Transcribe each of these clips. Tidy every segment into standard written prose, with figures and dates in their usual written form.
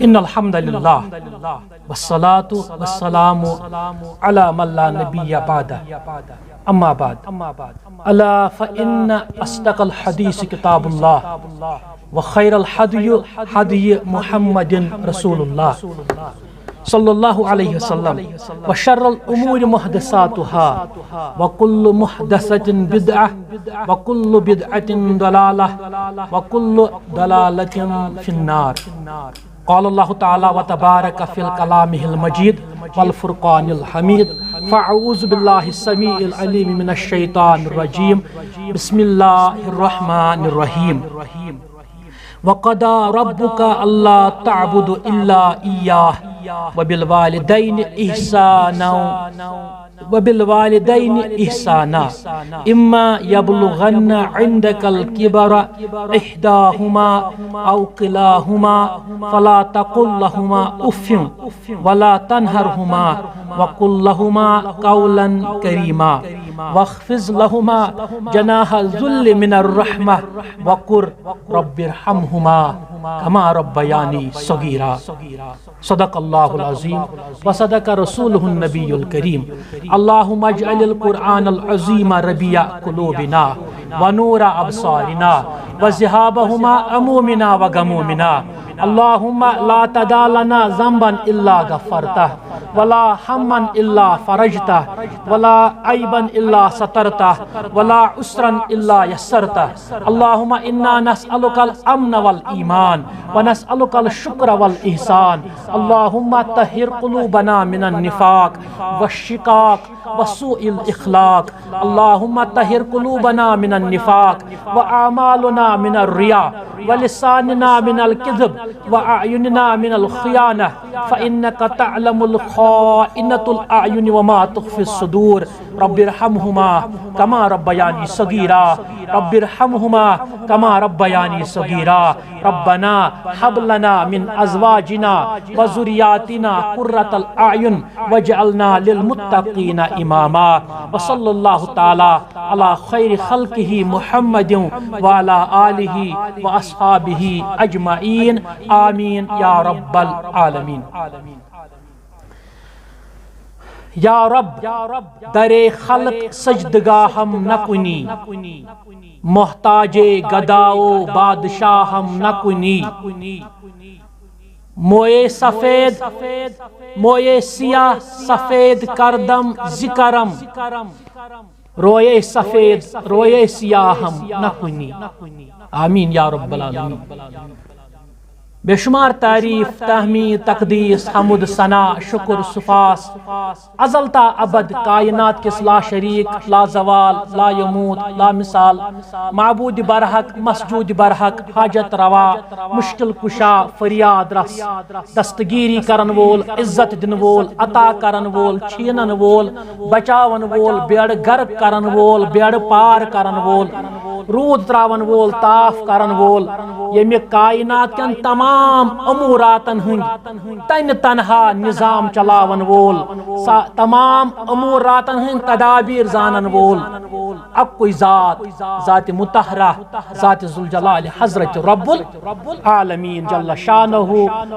ان الحمد للہ والصلاة والسلام على من لا نبی بعدہ اما بعد الا فإن اصدق الحدیث کتاب اللہ وخیر الحدی حدی محمد رسول اللہ صلی اللہ علیہ وسلم وشر الامور محدثاتها وكل محدثة بدعة وكل بدعة ضلالة وكل ضلالة في النار. قال الله تعالى وتبارك في الكلام المجيد والفرقان الحميد فأعوذ بالله السميع العليم من الشيطان الرجيم بسم الله الرحمن الرحيم. وقضى ربك ألا تعبدوا إلا إياه وبالوالدين إحسانا إما يبلغن عندك الكبر إحداهما أو كلاهما فلا تقل لهما أف ولا تنهرهما وقل لهما قولا كريما واخفض لهما جناح الذل من الرحمة وقل رب ارحمهما كما ربياني صغيرا. صدق الله العظيم وصدق رسوله النبي الكريم. اللهم اجعل القرآن العظيم ربيع قلوبنا ونور أبصارنا وذهاب همومنا وغمومنا. اللهم لا تدع لنا ذنبا إلا غفرته ولا هما إلا فرجته ولا عيبا إلا سترته ولا عسرا إلا يسرته. اللهم إنا نسألك الأمن والإيمان ونسألك الشكر والإحسان. اللهم طهر قلوبنا من النفاق والشقاق وسوء الإخلاق. اللهم طهر قلوبنا من النفاق وأعمالنا من الرياء ولساننا من الكذب وأعيننا من الخيانة فإنك تعلم الخائنة الأعين وما تخفي الصدور. رب ارحمهما كما ربياني صغيرا. رب ارحمهما كما ربياني صغيرا. ربنا هب لنا من أزواجنا وذرياتنا قرة الأعين واجعلنا للمتقين إماما. وصلى الله تعالى على خير خلقه محمد وعلى آله وأصحابه أجمعين آمين يا رب العالمين. یا رب درے خلق سجدگاہم نکنی محتاج گداؤ بادشاہم نکنی. موئے سفید موئے سیاہ سفید کردم ذکرم روئے سفید روئے سیاہم نکنی. آمین یا رب العالمین. بے شمار تعریف تحمید تقدیس حمد ثنا شکر سپاس ازل تا ابد کائنات کس لا شریک لا زوال لا یموت لا مثال معبود برحق مسجود برحق حاجت روا مشکل کشا فریاد رس دستگیری کرن وول عزت دن وول عطا کرن وول چھینن وول بچاون وول بیڑ گر کرن وول بیڑ پار کرن وول رود تراون وول تاف کرن وول یمی کائنات کن تمام اموراتن ہند تن تنہا نظام چلاون وول تمام اموراتن ہند تدابیر زانن وول اب کوئی ذات مطہرہ ذات ذوالجلال حضرت رب العالمین جل شانہ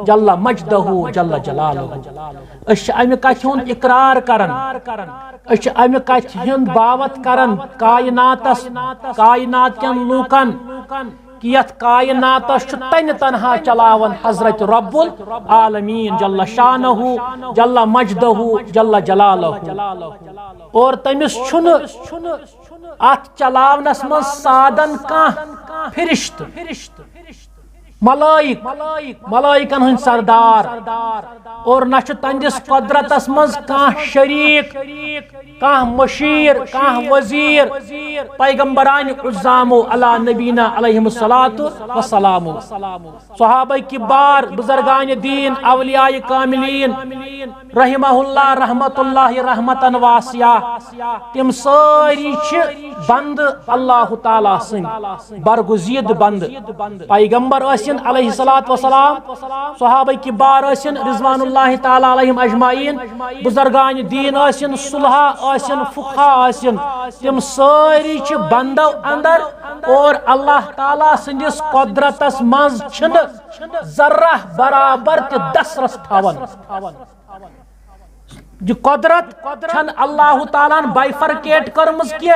جل مجدہ جل جلالہ. اس امہ کتھ ہند اقرار کرن اس امہ کتھ ہند باوت کرن کائنات کن لوکن کہ یت کائناتس تن تنہا چلاون حضرت رب العالمین جل شانہ جل مجدہ جل جلالہ. اور تمس چھن ات چلاونس من سادن کان فرشت ملائکن ہند سردار اور نہ تہندس قدرتس مز کان شریک کان مشیر کان وزیر پیغمبران عظام علی نبینا علیہم الصلاۃ والسلام صحابہ کبار بزرگان دین اولیاء کاملین رحمہ اللہ رحمت اللہ رحمتن واسعہ تم ساری چھ بند اللہ تعالی سن برگزید بند پیغمبر ٲسِن علیہ الصلوۃ والسلام صحابہ کبار ٲسِن رضوان اللہ تعالی علیہم اجمعین بزرگان دین ٲسِن صلحاء ٲسِن فقہاء ٲسِن تم سٲری چھِ بندو اندر اور اللہ تعالیٰ سندس قدرتس منٛز چھنہٕ ذرہ برابر تہِ دسرس تھاون یہ قدرت چھن اللہ تعالیٰ بائفرکیٹ کرمز کی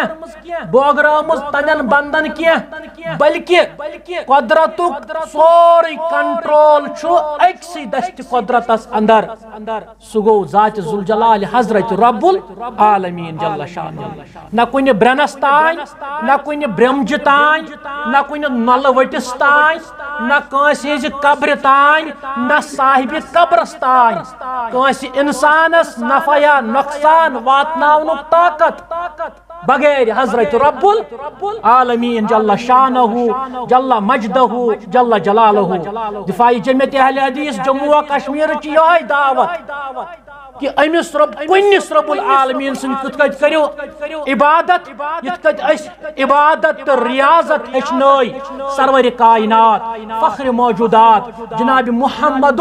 بوگرامز تنن بندن کی بلکہ قدرت سوری کنٹرول چھو اکسی دست قدرتس اندر سگو ذات ذوالجلال حضرت رب العالمین جل شانہ نہ کن برنس تان نہ کن برمج تان نہ کن نل وٹس تان نہ کنس ہز قبر تان نہ صاحب قبرس تان کنس انسانس نفع یا نقصان واتناونک طاقت بغیر حضرت رب العالمین جل شانہ جل مجدہ جل جلالہ دفاعی جمعیت اہل حدیث جموں و کشمیر چی یہ دعوت کہ امس کنس رب العالمین سن کت کت کرو عبادت یت کت اس عبادت تو ریاضت ہچنائی سرور کائنات فخر موجودات جناب محمد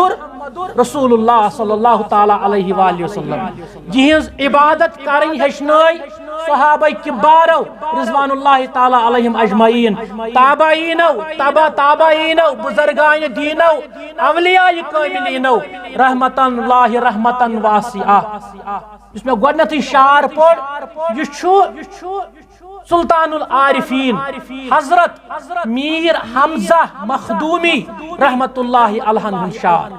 رسول اللہ صلی اللہ تعالی علیہ وآلہ وسلم جہز عبادت کریں ہچنائی صحابہ کبارو رضوان اللہ تعالی علیہم اجمعین تابعینو تبا تابعینو بزرگان دینو اولیاء کاملینو رحمتن اللہ رحمتن واسعہ اس میں گوڑنت شعر پڑھ یہ سلطان العارفین حضرت میر حمزہ مخدومی رحمت اللہ علیہ شعر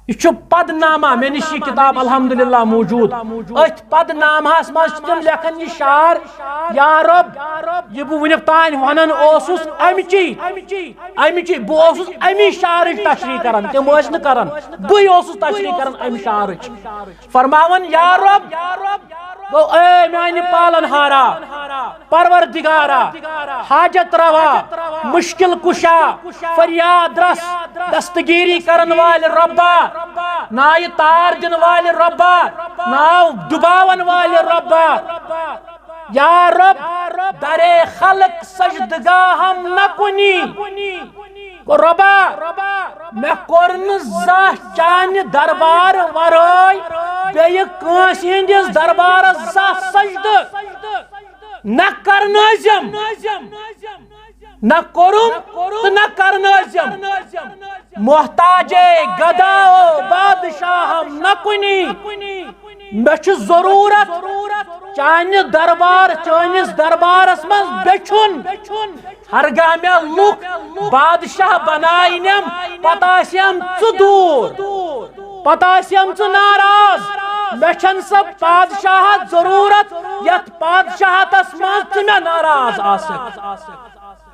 یہ پد نامہ میں نشی کتاب الحمدللہ موجود ات پد نامہ مز تم لکھن یہ شعر یا رب یہ بہ ونک تان ونان اوسس امچی بہ اوسس امی شعرچ تشریح کران تم ٲسۍ نہٕ کران بہ اوسس تشریح کران امی شعرچ فرماون یا رب گو اے میانہ پالن ہارا پروردگارا حاجت روا مشکل کشا فریاد رس دستگیری کرن وال ربا نائ تار دن وال ربا ناو دباون وال ربا یا رب درے خلق سجدگاہم نکنی ربا میں کورن زاہ چانہ دربار ورائی بیہ کانس ہندس دربار زاہ سجد نہ کرنازم نہ کرم تو نہ کرنازم محتاج گداؤ بادشاہم نہ کنی میں ضرورت چانہ دربار چانس دربارس من بچن ہرگاہ میں لوک بادشاہ بنائنم پتاسیم دور پتاسیم ناراض میں چھن سب بادشاہ ضرورت یت بادشاہتس من میں ناراض آسک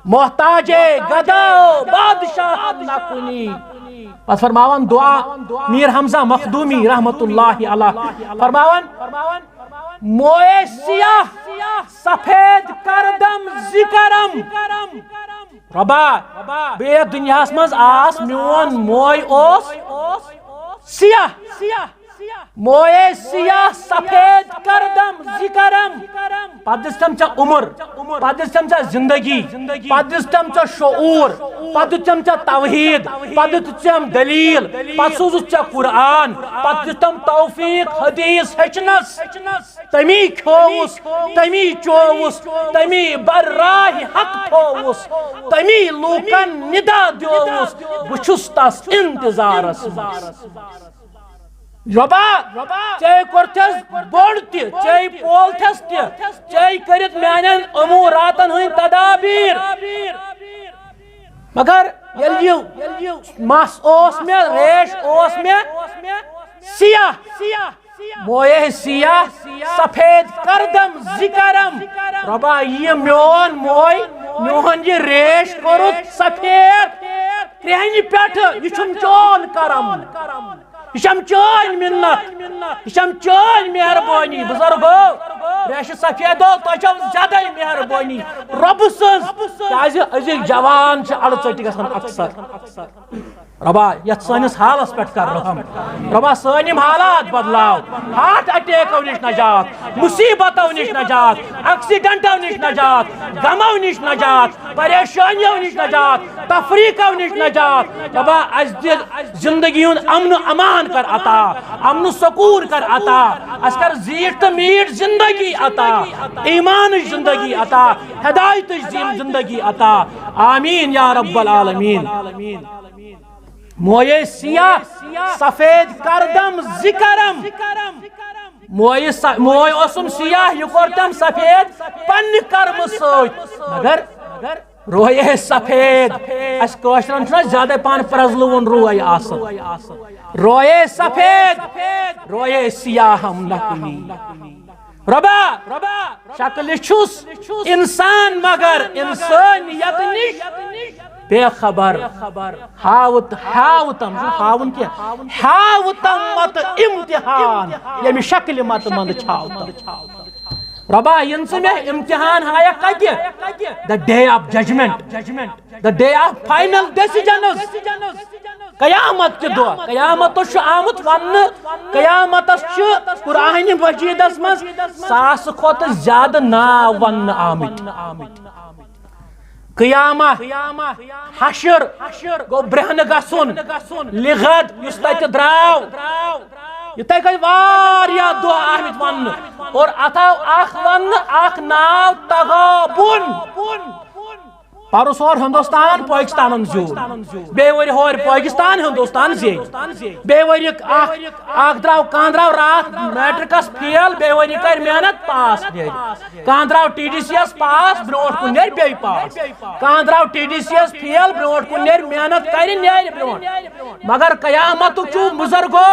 محتاج گداؤ بادشاہ نہ کنی پس فرماون دعا میر حمزہ مخدومی رحمت اللہ علیہ فرماون موئے سیاہ سفید کردم ذکرم ربا بے دنیا مز آس میون موئی اوس سیاہ موئے سیاہ سفید کردم ذکرم پدستم چا عمر پدستم چا زندگی پدستم چا شعور پدستم چا توحید پدستم دلیل پدسوز چا قرآن پدستم توفیق حدیث ہچنس تمی کھوس تمی چوس تمی براہ حق تھوس تمی لوکن ندا دیوس بچس تس انتظارس ربا چاہے کرتس بوڑ تی چاہے پولتس تی چاہے کرت میانن اموراتن ہوئی تدابیر مگر یلیو مس اوس میں ریش اوس میں سیاہ موئے سیاہ سفید کردم ذکرم ربا یہ میون موئی میون یہ ریش کرت سفید کرہنی پیٹھ یہ چھم چون کرم یہ چون منت یہ چون مہربانی بزرگو ریش سفیدو تو زیادہ مہربانی رب سز ازک جوان اڑ ژٹہِ گژھان اکثر ربا یت سانس حالس پہ کر رحم ربا سانم حالات بدلاو ہارٹ اٹیکو نش نجات مصیبتو نش نجات ایکسیڈنٹو نش نجات غمو نش نجات پریشانیو نش نجات تفریقو نش نجات ربا اس دل زندگی امن و امان کر عطا امن و سکون کر عطا اس کر زیٹ تو میٹ زندگی عطا ایمان زندگی عطا ہدایت زندگی عطا آمین یا رب العالمین موئے سیاہ سفید کردم ذکرم موئے اسم سیاہ یہ کرتم سفید پن کرم سوچ مگر روئے سفید اس کوشرن چھنا زیادہ پان پرزلون روئے آسن روئے سفید روئے سیاہم نکنی ربا شکل چھس انسان مگر انسانیت نش بے خبر ہاوتم کیا ہاوتم مت امتحان یمی شکل مت مند چھاوتم ربا ینس میں امتحان ہایا کتہ the day of judgment the day of final decisions قیامت کے دو قیامت آمت ون قیامت قرآن مجیدس مز ساس کھوت زیادہ ناو ون آمت قیامہ حشر گو برہن گسن لغد یس تت دراو یہ گئی واریا دو آمت ون اور اتاو اخ ون اخ ناو تغابن پرس اور ہندوستان پاکستان زیور بے وری ہور پاکستان ہندوستان زیت بے وری اخ دراو کان دراو رات میٹرکس فیل بے وری کر محنت پاس دے کان دراو ٹی ڈی سی ایس پاس برونٹ کن نیر بے پاس کان دراو ٹی ڈی سی ایس فیل برونٹ کن نیر محنت کر نیر برونٹ مگر قیامت چو بزرگو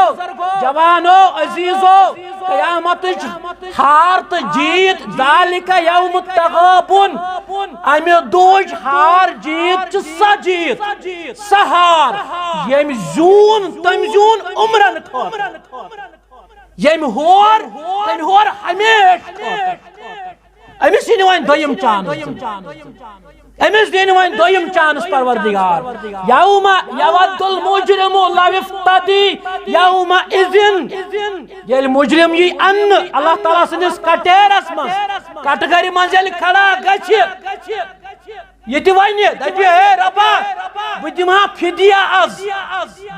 جوانو عزیزو قیامت ہار تو جیت ذالک یوم التغابن امی دوج ہار جیت سا جیت سہار یم زون تم زون عمرن خاطر یم ہور تم ہور ہمیش امس دین وین دویم چانس امس دین وین دویم چانس پروردگار یوم یود المجرم لو افتدی یوم اذن یل مجرم یہ ان اللہ تعالیٰ سندس کٹیرس مز کٹگری مز یل کھڑا گچھ یہ تہ ونہ دپہ ہے ربا بہ دمہا فدیہ از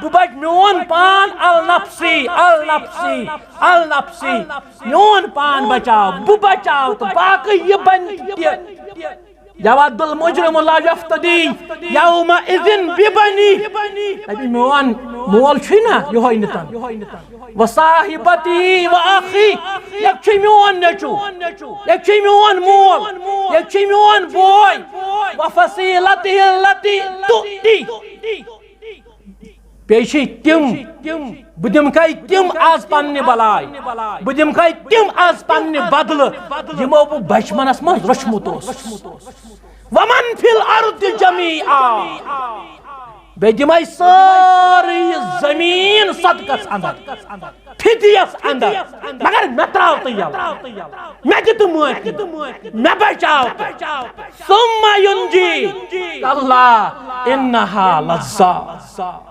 بہ بچ میون پان النفسی النفسی النفسی میون پان بچاو بہ بچاو تو باقی یہ بن یود المجرم لا یفتدی یوم اذن ببنی دپہ میون مول چھنا یہوے نتن وصاحبتی واخی یک چھ میون نچو یک چھ میون مول یک چھ میون بوے وفصیلتی التی تؤتی پیشی تم بدم کئی تم آز پننی بلائی بدم کئی تم آز پننی بدل یمو بو بچمنس من رشمتوس ومن فی الارض جمیعا بے دمائی ساری زمین صدقس اندر فدیس اندر مگر میں تراو تیال میں دت موت میں بچاو ثم ینجی اللہ انہا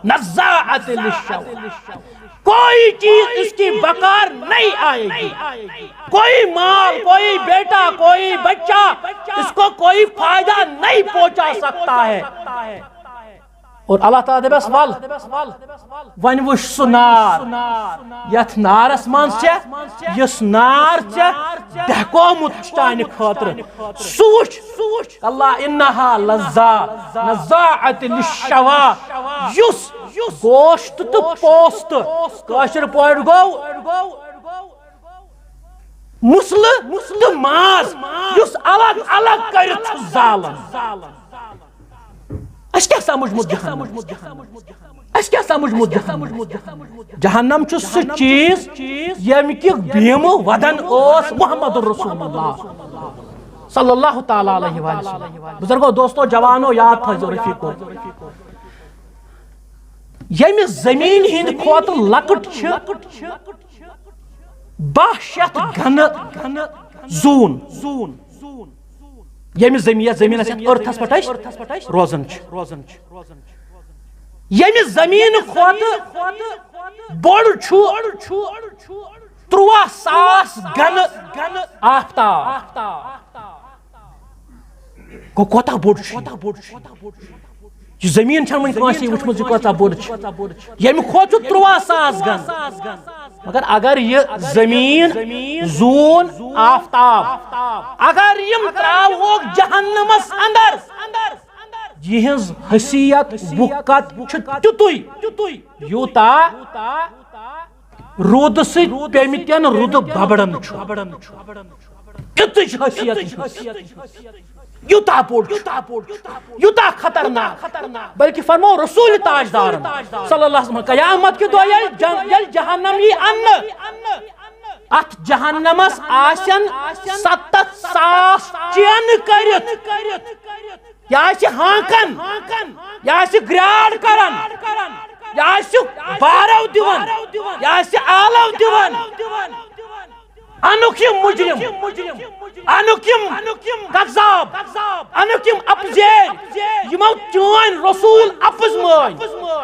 نزاعت للشوا کوئی چیز اس کی بکار نہیں آئے گی کوئی مال کوئی بیٹا کوئی بچہ اس کو کوئی فائدہ نہیں پہنچا سکتا ہے اور اللہ تعالیٰ دبس ول ون وش سہ نار یت نارس من یس نار دہکومت چانہ خاطر سہ وچ اللہ انہا نزاعت للشوا یس گوشت تو پوست کاشر پٲٹھۍ گو مسلہ تو ماز یس الگ الگ کرت زالن اس کیا سمجھ مت اس کیا سمجھ مت جہنم چھ سہ چیز یم کی بھیم ودن اوس محمد رسول اللہ صلی اللہ تعالی علیہ وسلم بزرگو دوستو جوانو یاد تھٲیزیو رفیقو یم زمین ہند کھوت لکٹ چھ 1200 گھن زون یم زمین ارتھس پہ روزان یمہ زمین کھوت بوڑ 13,000 گن آفتاب گو کوتا بوڑ یہ زمین چھن ون کانسی وچھمت یہ کوتا بوڑ یمہ کھوت 13,000 گن مگر اگر یہ زمین زون آفتاب اگر یم تراوک جہنمس اندر یہنز حیثیت وقت تیتوی یوتا رود سے پیمتین رود ببڑن تیتوی حیثیت یوتا بوڑ یوتا خطرناک بلکہ فرمو رسول تاجدار صلی اللہ علیہ وسلم قیامت کے دو یل جہنم یہ ان ات جہنمس آسن 7,000 چین کرت یا ہانکن یا گراڑ کرن یا بارو دیون یا آلو دیون انوکیم مجرم انوکیم قذاب انوکیم اپزیر یمو چون رسول اپز مون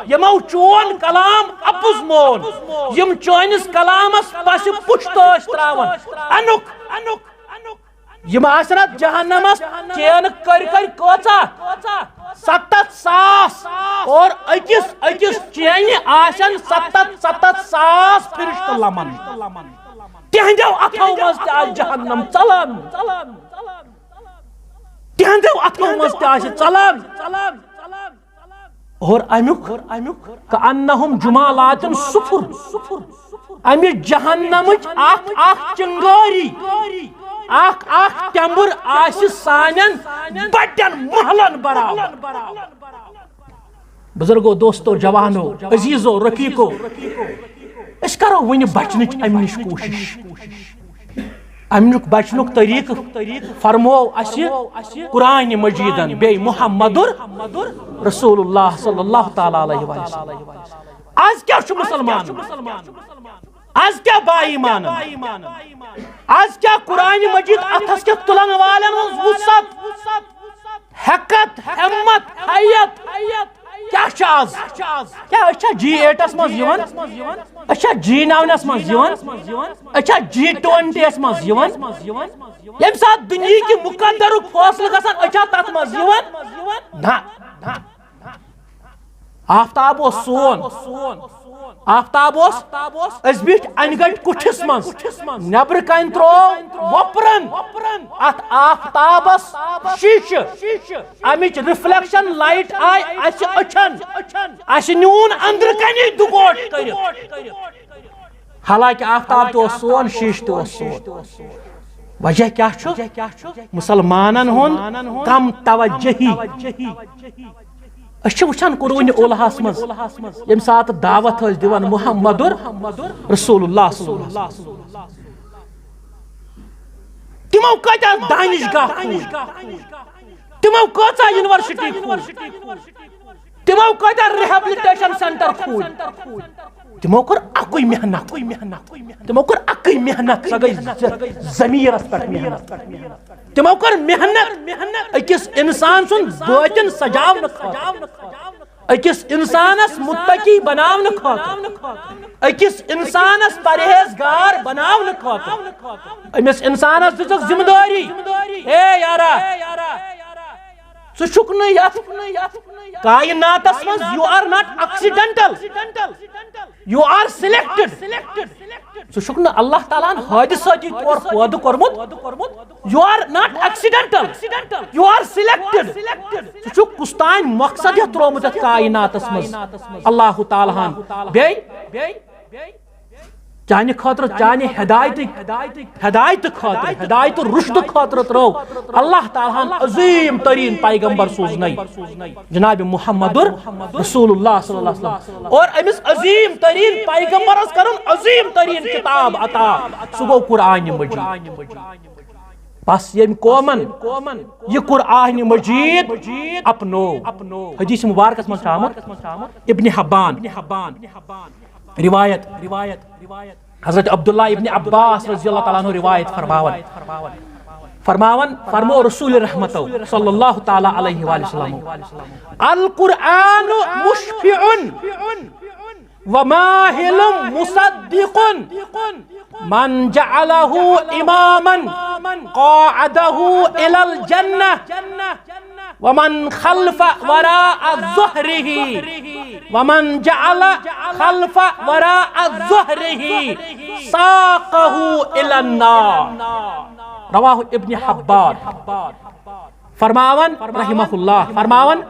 یمو چون کلام اپز مون یم چونس کلامس پس پشتاش تراون انوک یم آسنت جہنمس چین کر کوچا 7,000 اور اکس چین آسن 7,000 فرشت لمن تہندو اتھو مز تہ جہنم چلان تہندو اتھو مز تہ چلان اور امیک کانہم جمالات صفر امی جہنمچ اخ چنگاری اخ تمبر آس سانن بڑن محلن برابر بزرگو دوستو جوانو عزیزو رفیقو اس کرو ون بچنچ ام نش کوشش امنک بچنک طریق فرمو اس قرآن مجیدن بی محمد رسول اللہ صلی اللہ تعالی علیہ وسلم آج کیا چھو مسلمان آج کیا با ایمان آج کیا قرآن مجید اتھس کے تلن والن وسط حقت حمت حیت کیا چاز کیا اچھا G8 اس مز یون اچھا G9 اس مز یون اچھا G20 اس مز یون یم ساتھ دنیا کی مقدر فاصلہ گژھان اچھا تات مز یون نہ آفتاب و سون آفتاب اس بیٹھ انگٹ کٹھس مز نبر کن ترو وپرن ات آفتابس شیش امچ ریفلیکشن لائٹ آئی اس اچھن اس نیون اندر کنی دگوٹ کرت حالانکہ آفتاب تو سون شیش تو سون وجہ کیا چھو مسلمانن ہون کم توجہی اچھا وچھان قرون اولہاس مز یم سات دعوت اس دیوان محمد رسول اللہ صلی اللہ علیہ وسلم تمو کتا دانشگاہ کھول تمو کتا یونیورسٹی کھول تمو کتا ریہیبلیٹیشن سینٹر کھول تمو کر اکوئی محنت تمو کر اکوئی محنت سا گئی ضمیرس پر محنت تمو کر محنت اکس انسان سن باطن سجاون اکس انسانس متقی بناون اکس انسانس پرہیزگار بناون امس انسانس دژک ذمہ داری اے یارا ژٕ چھُکھ نہٕ یتھ کائناتس منٛز you are not accidental you are selected ژٕ چھُکھ نہٕ اللہ تعالیٰ ہن حٲدِثٲتی طور پٲدٕ کوٚرمُت you are not accidental you are selected ژٕ چھُکھ کُستانۍ مقصد ہیتھ تروومُت یتھ کائناتس منٛز اللہ تعالیٰ ہن بیٚیہِ چانہ خاطر چانہ ہدایت خاطر ہدایت رشد خاطر ترو اللہ تعالیٰ عظیم ترین پیغمبر سوزنائی جناب محمد رسول اللہ صلی اللہ علیہ وسلم اور امس عظیم ترین پیغمبر اس کرن عظیم ترین کتاب عطا سو گو قرآن مجید بس یم قومن یہ قرآن مجید اپنو حدیث مبارکس من آمد ابن حبان روایت حضرت عبداللہ ابن عباس رضی اللہ تعالیٰ عنہ روایت فرماون فرمو رسول رحمتو صلی اللہ تعالی علیہ وآلہ وسلم القرآن مشفع وماہل مصدق من جعله اماما قاعده الى الجنة ومن خلف وراء ظهره ومن جعل خلف وراء ظهره ساقه الى النار رواہ ابن حبان فرماون رحمہ اللہ فرماون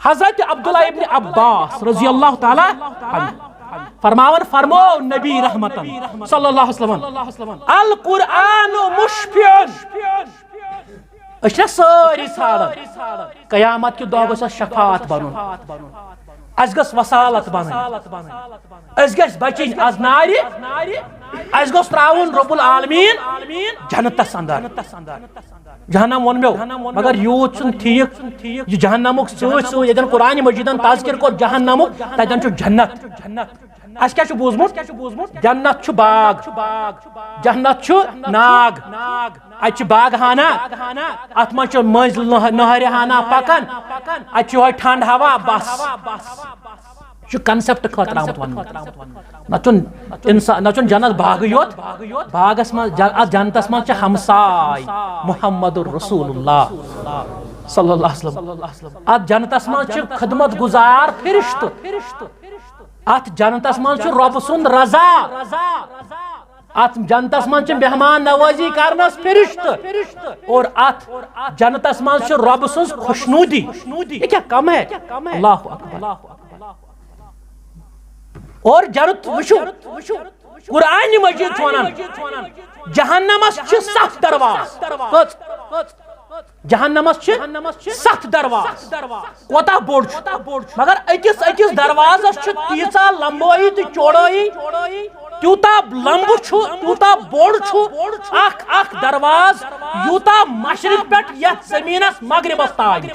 حضرت عبداللہ ابن عباس رضی اللہ تعالی عنہ فرمو نبی رحمتن صلی اللہ علیہ وسلم القرآن مشفع اشنا ساری ژھانڈان قیامت کے دۄہ گوٚژھ شفاعت بنُن اس گژھِ وصالت بنٕنۍ اس گژھِ بچِنۍ از نارِ اس گوٚژھ تراوُن رب العالمین جنتس اندر جہنم ون مو مگر یوت چھُنہٕ ٹھیٖک یہ جہنمُک سۭتۍ سۭتۍ ییٚتٮ۪ن قرآنِ مجیدن تذکر کوٚر جہنمُک تتٮ۪ن چھُ جنت اس کیا چھُ بوٗزمُت جنت چھُ باغ جنت چھُ ناگ اتھ چھِ باغہانہ اتھ منٛز چھُ مٔنٛزۍ نہرِ ہانہ پکان اتھ چھُ یہوے ٹھنڈ ہوا بس کنسپٹ خاطر آمت ون نہ جنت باغ یوت باغس من جنتس من ہمسائے محمد الرسول اللہ صلی اللہ علیہ وسلم ات جنتس من خدمت گزار فرشت ات جنتس من رب سند رضا ات جنتس من مہمان نوازی کرنس فرشت اور ات جنتس من رب سن خوشنودی یہ کیا کم ہے اللہ اکبر اور جنت وشو قرآن مجید ونان جہنمس چھ 7 درواز جہنمس چھ 7 درواز کوتا بوڑ مگر اکس دروازس چھ تیسا لمبائی تو چوڑائی تیوتا لمب تیوتا بوڑ اخ درواز یوتا مشرق پیٹ یت زمینس مغربس تاج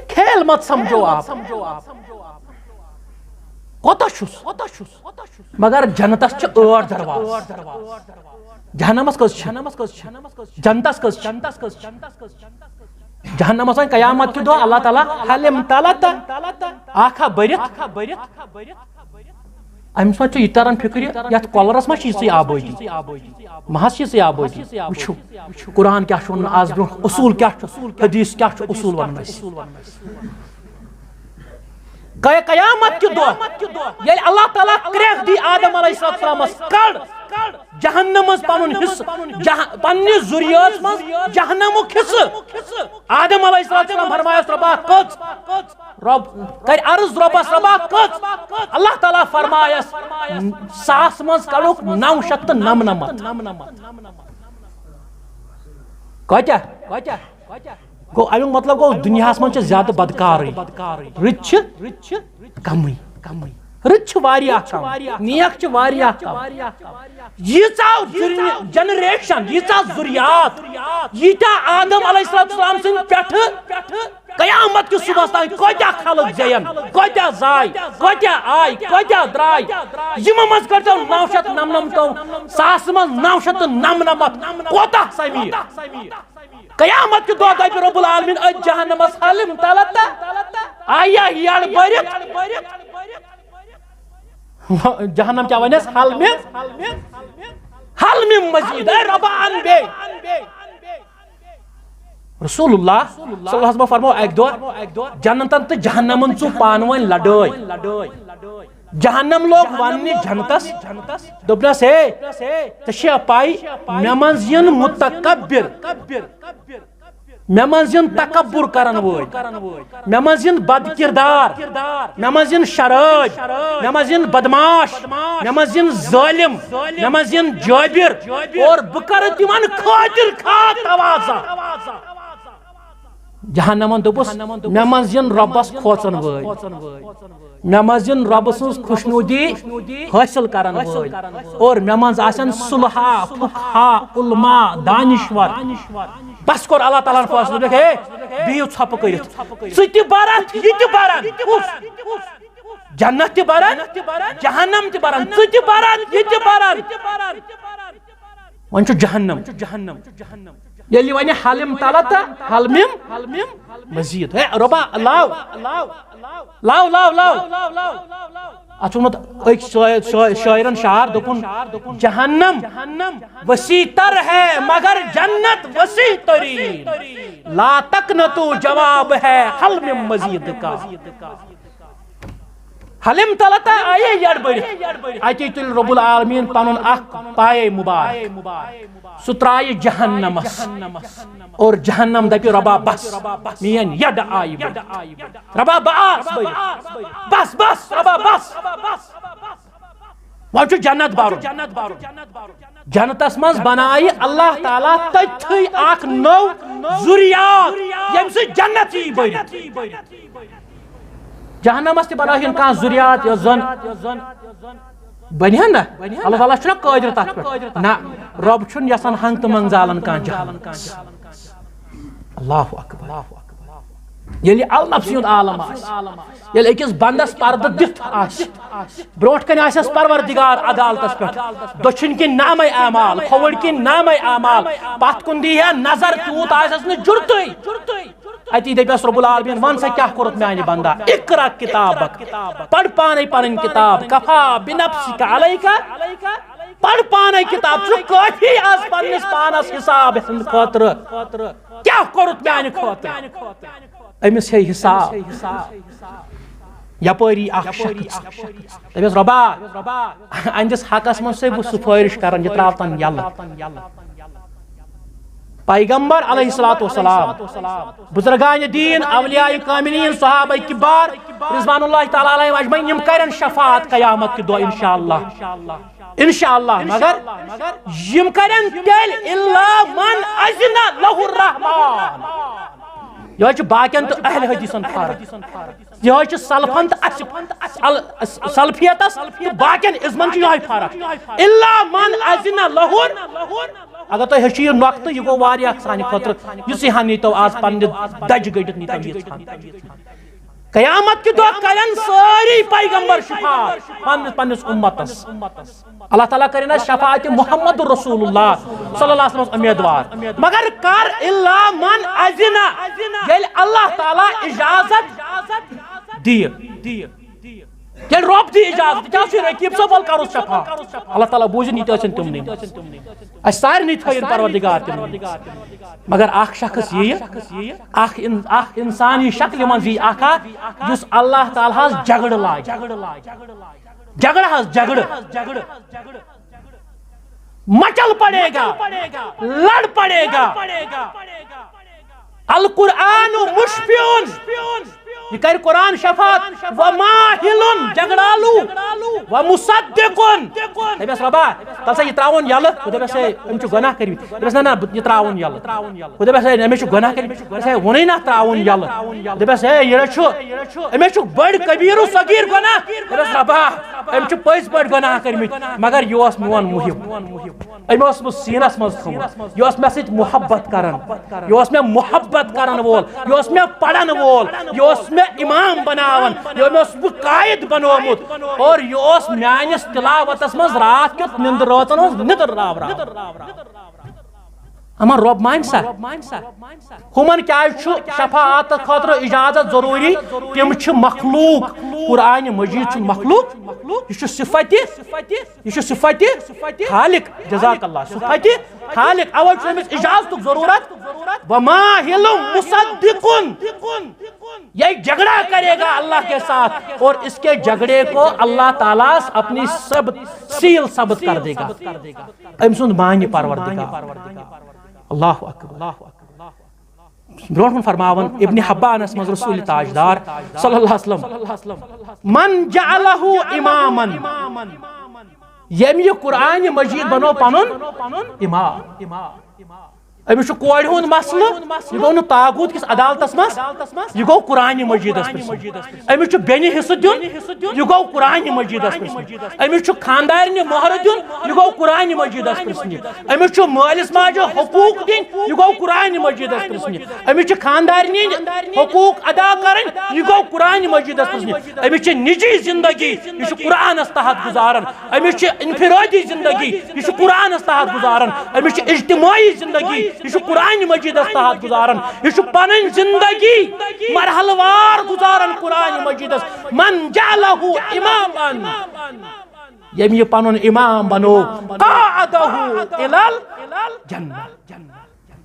کھیل مت سمجھو آپ کوتا چھس مگر جنتس چھ 8 درواز جہنمس کس جنتس کس جہنمس قیامت کے دۄہ اللہ تعالیٰ حلم تلت آکھا برت امس من یہ تران فکر یت کولرس من یہ آبادی محض یہ آبادی وچھو قرآن کیا ون آز برو اصول کیا حدیث کیا اصول ون قیامت کے دۄہ ییٚلہِ اللہ تعالیٰ کریک دی آدم علیہ السلام کڑ جہنم پن حصہ پنہ ذریعس من جہنمک حصہ آدم علیہ السلام فرمایس ربا کٔژ رب کر عرض ربس ربا کٔژ اللہ تعالیٰ فرمایس 100 من کڑک 999 کتیا گو امیک مطلب گو دنیا من زیادہ بدکاری رچ کمی رچ واریاہ کم نیک واریاہ کم ییژا جنریشن ییژا ذریات ییتیا آدم علیہ السلام سن پٹھ قیامت کے صبح تان کتیا خلق زین کتیا زائے کتیا آئی کتیا درائے یم مز کرتو 999 100 من 999 کوتا سمیر قیامت کے دۄہ دپہِ رب العالمین ات جہنمس حلم تلت آیا یڑ برت جہنم کیا ونس حلم مزید اے ربا ان بے رسول اللہ صلی اللہ علیہ وسلم فرمو ایک دور جنتن تو جہنمن چو پانوین لڑائی جہنم لوگ وننی جنتس دپنس ہے تشیا پائی ممنز ین متکبر ممنز ین تکبر کرن وول ممنز ین بد کردار ممنز ین شراب ممنز ین بدماش ممنز ین ظالم ممنز ین جابر اور بکر تمن خاطر خاک توازا جہنمن دپس ممنز ین ربس کھوچن وول ممنز ین رب سن خوشنودی حاصل کرن وول اور ممنز آسن صلحا فقہا علماء دانشور بس کور اللہ تعالیٰ فاصلہ دیکھ ہے بہیو ژھپ کرت ژٕ بران یہ بران جنت تہ بران جہنم تہ بران ژٕ بران یہ بران ون چھُ جہنم ییٚلہِ وۄنۍ حلم تلت حلمم مزید ہے رۄبا لاو لاو لاو لاو اتھ چھُ ووٚنمُت شاعرن شعر دوٚپُن جہنم وسیع تر ہے مگر جنت وسیع ترین لا تقنطوا جواب ہے حلم مزید کا حلم تلتا آئے یڑ بڑھ اتی تل رب العالمین پنن اخ پائے مبارک سہ ترائے جہنمس اور جہنم دپی ربا بس مین یڑ آئی ربا بس بس ربا بس وہ جنت بارو جنتس مز بنائے اللہ تعالیٰ تتھی اخ نو ذریات یم سے جنت ہی بڑھ جہنمس تہ بناہن کان ذریات یس زن بنہن نا اللہ تعالیٰ چھُنہ قٲدر تتھ پٮ۪ٹھ نہ رب چھُنہٕ یژھان ہنگ تہٕ منگ زالن کان جہنمس اللہ اکبر ییٚلہِ النفس ہُنٛد عالم آسہِ ییٚلہِ أکِس بندس پردٕ دِتھ آسہِ برونٛٹھ کنہِ آسٮ۪س پروردگار عدالتس پٮ۪ٹھ دٔچھِنۍ کِنۍ نامے اعمال کھووٕرۍ کِنۍ نامے اعمال پتھ کُن دی ہے نظر تیوٗت آسٮ۪س نہٕ جُرتٕے اتی دپیس رب العالمین ون سا کیا کوٚرُتھ میانہِ بندا اقرا کتابک پڑ پانے پنٕنۍ کتاب کفا بنفسک علیک پڑ پانے کتاب چھُ کٲفی آز پننس پانس حساب ہٕنٛدِ خٲطرٕ کیا کوٚرُتھ میانہِ خٲطرٕ امس ہے حساب یپٲری اکھ شخص دپیس رۄبا اہندس حقس منٛز چھُسے بہٕ سفٲرش کران یہِ تراو تن یلہٕ پیغمبر علیہ الصلوۃ والسلام بزرگان دین اولیاء کاملین صحابہ کبار رضوان اللہ تعالی علیہم اجمعین یم کرن شفاعت قیامت کے دۄہ انشاءاللہ مگر یم کرن تیل الا من اذن له الرحمن یہ باقین تو اہل حدیثن فرق یہ سلفن تو سلفیتس تو باقین ازمن یہ فرق الا من اذن له اگر تھی ہیچو یہ نقطہ یہ گو واریاہ سانہ خاطر اس یہ نیتو آز پنہ دج گڑت نیتو یہ قیامت کے دۄہ کرن ساری پیغمبر شفاعت پنس امتس اللہ تعالیٰ کرن شفاعت محمد رسول اللہ صلی اللہ علیہ وسلم امیدوار مگر کر الا من اذن یل اللہ تعالیٰ اجازت دی یل رب دی اجازت کیا چھ رقیب صاحب کرو شفاعت اللہ تعالیٰ بوجھ نیت ٲسِن تمنٕے اس سارنٕے تھٲیِن پروردگار تمنٕے مگر اخ شخص یہ اخ انسانی شکل من یہ اخ جس اللہ تعالیٰ جگڑ لاج جگڑ مچل پڑے گا لڑ پڑے گا القرآن مشفیون یہ کر قرآن شفاعت وماہلن جگڑالو ومصدقن دپیس ربا تل سا یہ تراون یلہ دپیس ام چھ گناہ کری دپیس نا یہ تراون یلہ دپیس امے چھ گناہ کری دپیس ونے نا تراون یلہ دپیس یہ چھ امے چھ بڑ کبیر و صغیر گناہ دپیس ربا ام چھ پٔزۍ پٲٹھۍ گناہ کرمٕتۍ مگر یہ اوس میون محب ام اوس بہ سینس مز تھومُت یہ اوس مے سۭتۍ محبت کران یہ اوس مے محبت کران وول یہ اوس مے پڑھن وول یہ اوس میں امام بناون یہ میں اس قائد بنومت اور یہ اس میانس تلاوتس مز رات کیت نندر روزن ہز ندر راو اما رب مان سا ہمن کیا شفاعت خاطر اجازت ضروری تم چھ مخلوق قرآن مجید چھ مخلوق یہ صفت خالق جزاک اللہ صفت خالق اول چھ امس اجازت ضرورت وماہل مصدقن یہ جھگڑا کرے گا اللہ کے ساتھ اور اس کے جھگڑے کو اللہ تعالیٰ اپنی سیل ثبت کر دے گا ام سند مانی پروردگار اللہ اکبر برون فرماون ابن حبان اسمز رسول تاجدار صلی اللہ علیہ وسلم من جعلہ اماما یم یہ قرآن مجید بنو پنن امام امس کورِ ہُنٛد مسلہٕ یہ گو نہٕ طاغوت کس عدالتس منٛز یہ گو قرآن مجیدس امس بیٚنہِ حصہٕ دیُن یہ گو قرآن مجیدس امس خاندارنہِ مۄہرٕ دیُن یہ گو قرآن مجیدس پرژھنہِ امس مٲلِس ماجہِ حقوٗق دِنۍ یہ گو قرآن مجیدس پرژھنہِ امس خاندارنہِ حقوٗق ادا کرٕنۍ یہ گو قرآن مجیدس پرژھنہِ امس نجی زندگی یہ قرآنس تحت گزارن امس انفرادی زندگی یہ قرآنس تحت گزارن امس اجتماعی زندگی یہ قرآن مجیدس تحت گزارن یہ پنن زندگی مرحلہ وار گزارن قرآن مجیدس من جعلہ اماما یم یہ پنن امام بنو قاعدہ الجنہ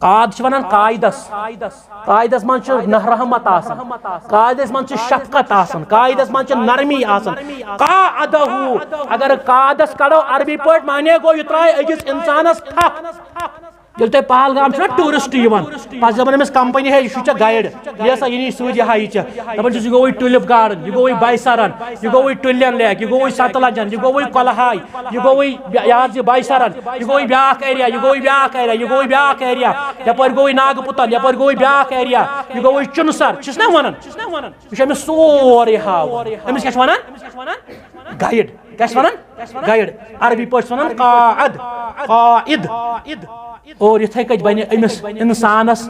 قاد ونان قائدس من رحمت آسان قائدس من شفقت آسان قائدس من نرمی آسان قاعدہ اگر قادس کڑو عربی پٲٹھۍ مانے گو یہ ترائے أکِس انسانس تھپ یل تہ پہلگام ٹورسٹ یوان پتہ دپان أمس کمپنی ہے یہ گائیڈ یہ سا یہ سۭتۍ یہ ہایی دپان یہ گوٚوٕے ٹولپ گارڈن یہ گوٚوٕے بایسرن یہ گوٚوٕے ٹُلین لیک یہ گوٚوٕے ستلجن یہ گوٚوٕے کۄلہاے یہ گوٚوٕے یہ بایسرن یہ گوٚوٕے بیاکھ ایریا یہ گوٚوٕے بیاکھ ایریا یہ گوٚوٕے بیاکھ ایریا یپٲرۍ گوٚوٕے ناگپُتن یپٲرۍ گوٚوٕے بیاکھ ایریا یہ گوٚوٕے چُنسر چھُس نا ونان یہ چھُ أمِس سورُے ہاوان أمِس کیٛاہ چھِ ونان گایڈ کیٛاہ چھِ ونان گایڈ عربی پٲٹھۍ چھِ ونان قائد اور یتھے کٔنۍ بنہِ أمِس انسانس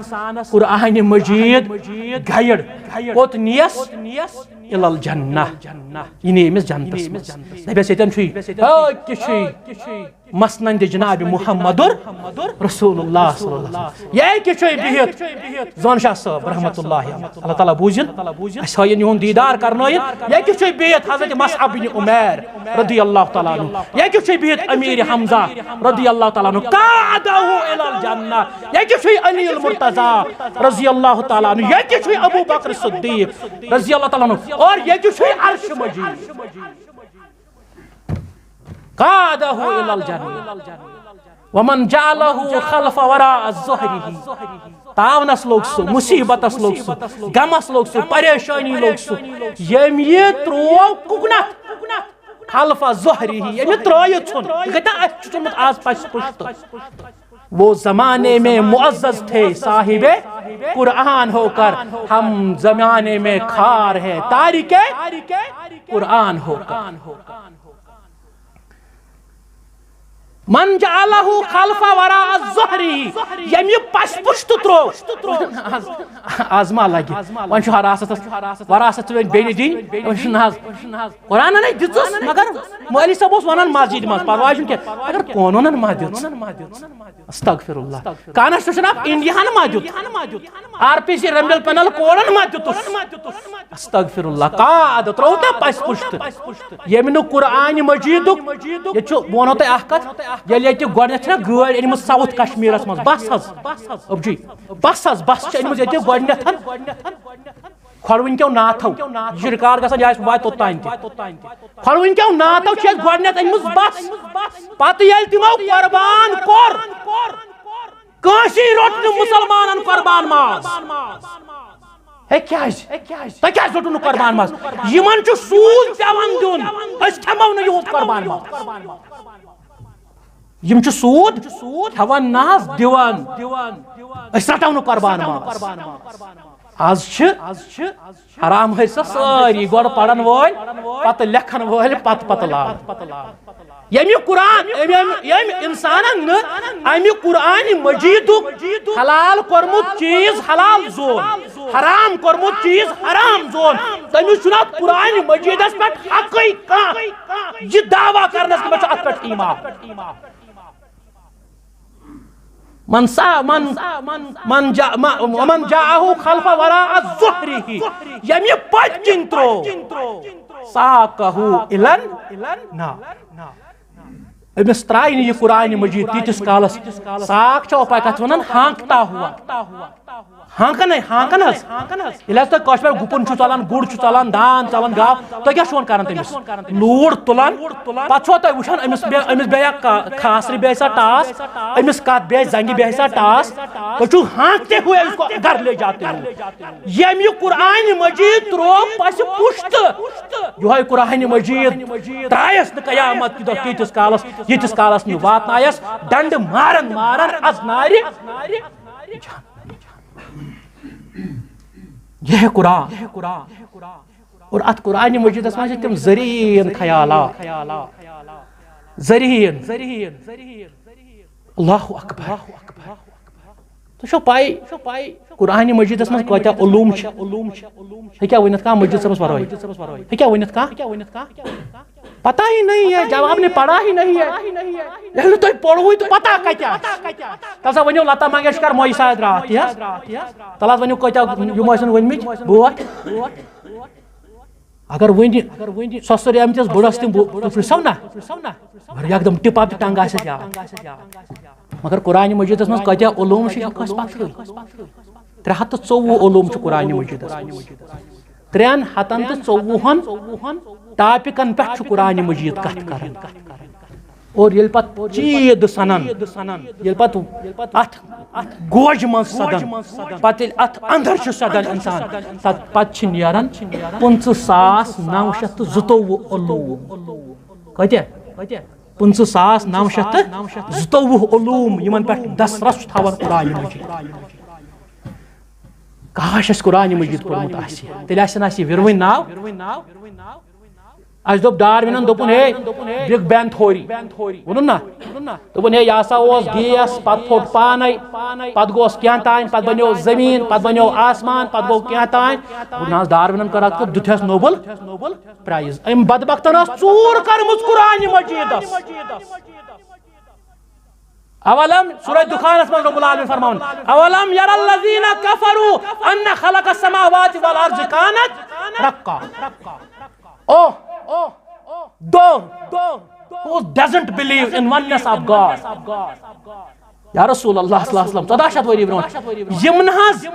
قرآن مجید گایڈ کوٚت نیس الى الجنہ یہ نی أمس جنتس منٛز دپیس ییٚتٮ۪ن چھُے مسنند جناب محمد رسول اللہ صلی اللہ علیہ وسلم یہ کہ چھُے بہت زون شاہ صاحب رحمت اللہ تعالیٰ بوزن اس ہاین یہن دیدار کرنائن یہ کہ چھُے بہت حضرت مصعب بن عمیر رضی اللہ تعالیٰ عنہ یہ کہ چھُے بہت امیر حمزہ رضی اللہ تعالیٰ عنہ قاعدہ الى الجنہ یہ کہ چھُے علی المرتضی رضی اللہ تعالیٰ عنہ یہ کہ چھُے ابو بکر صدیق رضی اللہ تعالیٰ عنہ اور یہ کہ چھُے عرش مجید قادہ الى الجنہ ومن جعلہ خلف وراء الظہرہ تاونس لوگ سو مصیبتس لوگ سو غمس لوگ سو پریشانی لوگ سو یم یہ ترو ککنت خلف ظہرہ یم یہ ترائیت چھن کہتا اچھ چمت آز پس پشت وہ زمانے میں معزز تھے صاحب قرآن ہو کر ہم زمانے میں کھار ہے تاریک قرآن ہو کر من جعلہ خلف وراء الظہرہ یم یہ پس پشت ترو آزما لگی ون چھُ وراثت بین دین قرآن نہیں دِژٕس مگر مٲلی صٲب اوس ونان مسجد منٛز پرواے چھُنہٕ کینٛہہ اگر قونوٗنن ما دِژ استغفر اللہ کانسٹیوشن آف انڈیاہن ما دیُت RPC رمبل پینل کوڈن ما دِتُس استغفر اللہ قاد ترو تا پس پشت یم نہٕ قرآن مجیدُک یہ چھُ بہٕ ونو تۄہہِ اکھ کتھ ییٚلہِ ییٚتہِ گۄڈنیٚتھ چھےٚ نہ گٲڑۍ أنمٕژ ساوُتھ کشمیٖرس منٛز بس چھِ أنمٕژ ییٚتہِ گۄڈنیٚتھ کھۄڑوٕنۍ کیو ناتھو یہ چھُ رِکاڈ گژھان یہِ آسہِ واتہِ توٚتام تہِ کھۄڑوٕنۍ کیو ناتھو چھِ اَسہِ گۄڈنیٚتھ أنمٕژ بس پتہٕ ییٚلہِ تِمو قۄربان کوٚر کٲنٛسی روٚٹ نہٕ مُسلمانن قۄربان ماز ہے کیٛازِ تۄہہِ کیٛازِ روٚٹوٕ نہٕ قۄربان ماز یِمن چھُ سوٗد پیٚوان دیُن أسۍ کھٮ۪مو نہٕ یِہُنٛد قۄربان ماز یم چھُ سوٗد کھٮ۪وان نہ حظ دِوان أسۍ رٹو نہٕ قۄربان ماز آز چھِ حرام حٲصِل سٲری گۄڈٕ پرن وٲلۍ پتہٕ لیکھن وٲلۍ پتہٕ لاگان ییٚمہِ قرآن ییٚمہِ اِنسانن نہٕ امہِ قرآن مجیدُک حلال کوٚرمُت چیٖز حلال زون حرام کوٚرمُت چیٖز حرام زون تٔمِس چھُنہٕ اتھ قرآن مجیدس پٮ۪ٹھ حقٕے کانٛہہ یہِ دعوا کرنس کہِ مےٚ چھُ اتھ پٮ۪ٹھ ایمان من جاءه خلف وراء الظہرہ یم یہ پتھ کن ترو ساقہ الى امس ترائی نہٕ یہِ قرآن مجید تیٖتِس کالس ساق چھا اوپا کتھ ونان ہانکتا ہوا ہانکن حظ ییٚلہِ حظ تۄہہِ کٲشِر پٲٹھۍ گُپن چھُ ژلان گُر چھُ ژلان دان ژلان گاو تُہۍ کیٛاہ چھِوٕ کران تٔمِس لوٗر تُلان پتہٕ چھُوا تُہۍ وٕچھان أمِس بیٚیہِ کھاسرِ بیٚیہِ سا ٹاس أمِس کتھ بیٚیہِ زنگہِ بیٚیہِ سا ٹاس تُہۍ چھُو ہانکتے ہوئے اس کو گھر لے جاتے ہو یم یہ قرآن مجید ترو پس پشت یہوے قرآن مجید ترایس نہٕ قیامت کہِ دۄہ ییٖتِس کالس نہٕ واتنایس ڈنڈٕ مارن از نارِ یہ ہے قرآن. اور ات قرآن مجیدس مجھ تم زرین خیالات زرین اللہ اکبر. تو چھو پائی قرآن مجیدس مجھ کوتا علوم ہکیا ونت کہاں مجید صاحب ورائی ہکیا ونت کہاں پتہ ہی نہیں ہے جب آپ نے پڑھا ہی نہیں ہے لیکن تو پڑھوئی تو پتہ کیا تلسا ونیو لتا منگیشکر موئی ساد رات تلس ونیو کوتا یم آسن ونمت بوٹ اگر ون سسر امتس بڑس تم پرسو نا ایک دم ٹپ اپ ٹنگ آس مگر قرآن مجیدس مز کتیا علوم کس پتہ 324 علوم قرآن مجیدس 324 ٹاپکن پہ قرآن مجید کت کران اور یل پت چید سنان یل پت ات گوج من سدان پت ات اندر سدان انسان پت نیران 5,922 علوم کتیا 5,922 علوم یمن پہ دسترس تھاون قرآن مجید. کاش اس قرآن مجید پورمت آسی تیل آسن آسی وروین ناو اس دوپ ڈاروینن دوپن ہے بگ بین تھوری ونن نا دوپن ہے یاسا اوس گیس پت پھوٹ پانے پت گوس کیا تائن پت بنیو زمین پت بنیو آسمان پت گو کیا تائن ناس ڈاروینن کر ات دتھس نوبل پرائز ام بدبختن اس ژور کرمت قرآن مجیدس. اولم سورہ دخان اس میں رب العالمین فرماؤن اولم یر الذین کفروا ان خلق السماوات والارض کانت رقا. Who doesn't believe in oneness of God? یا رسول اللہ صلی اللہ علیہ وسلم 14 وری برون یمنہز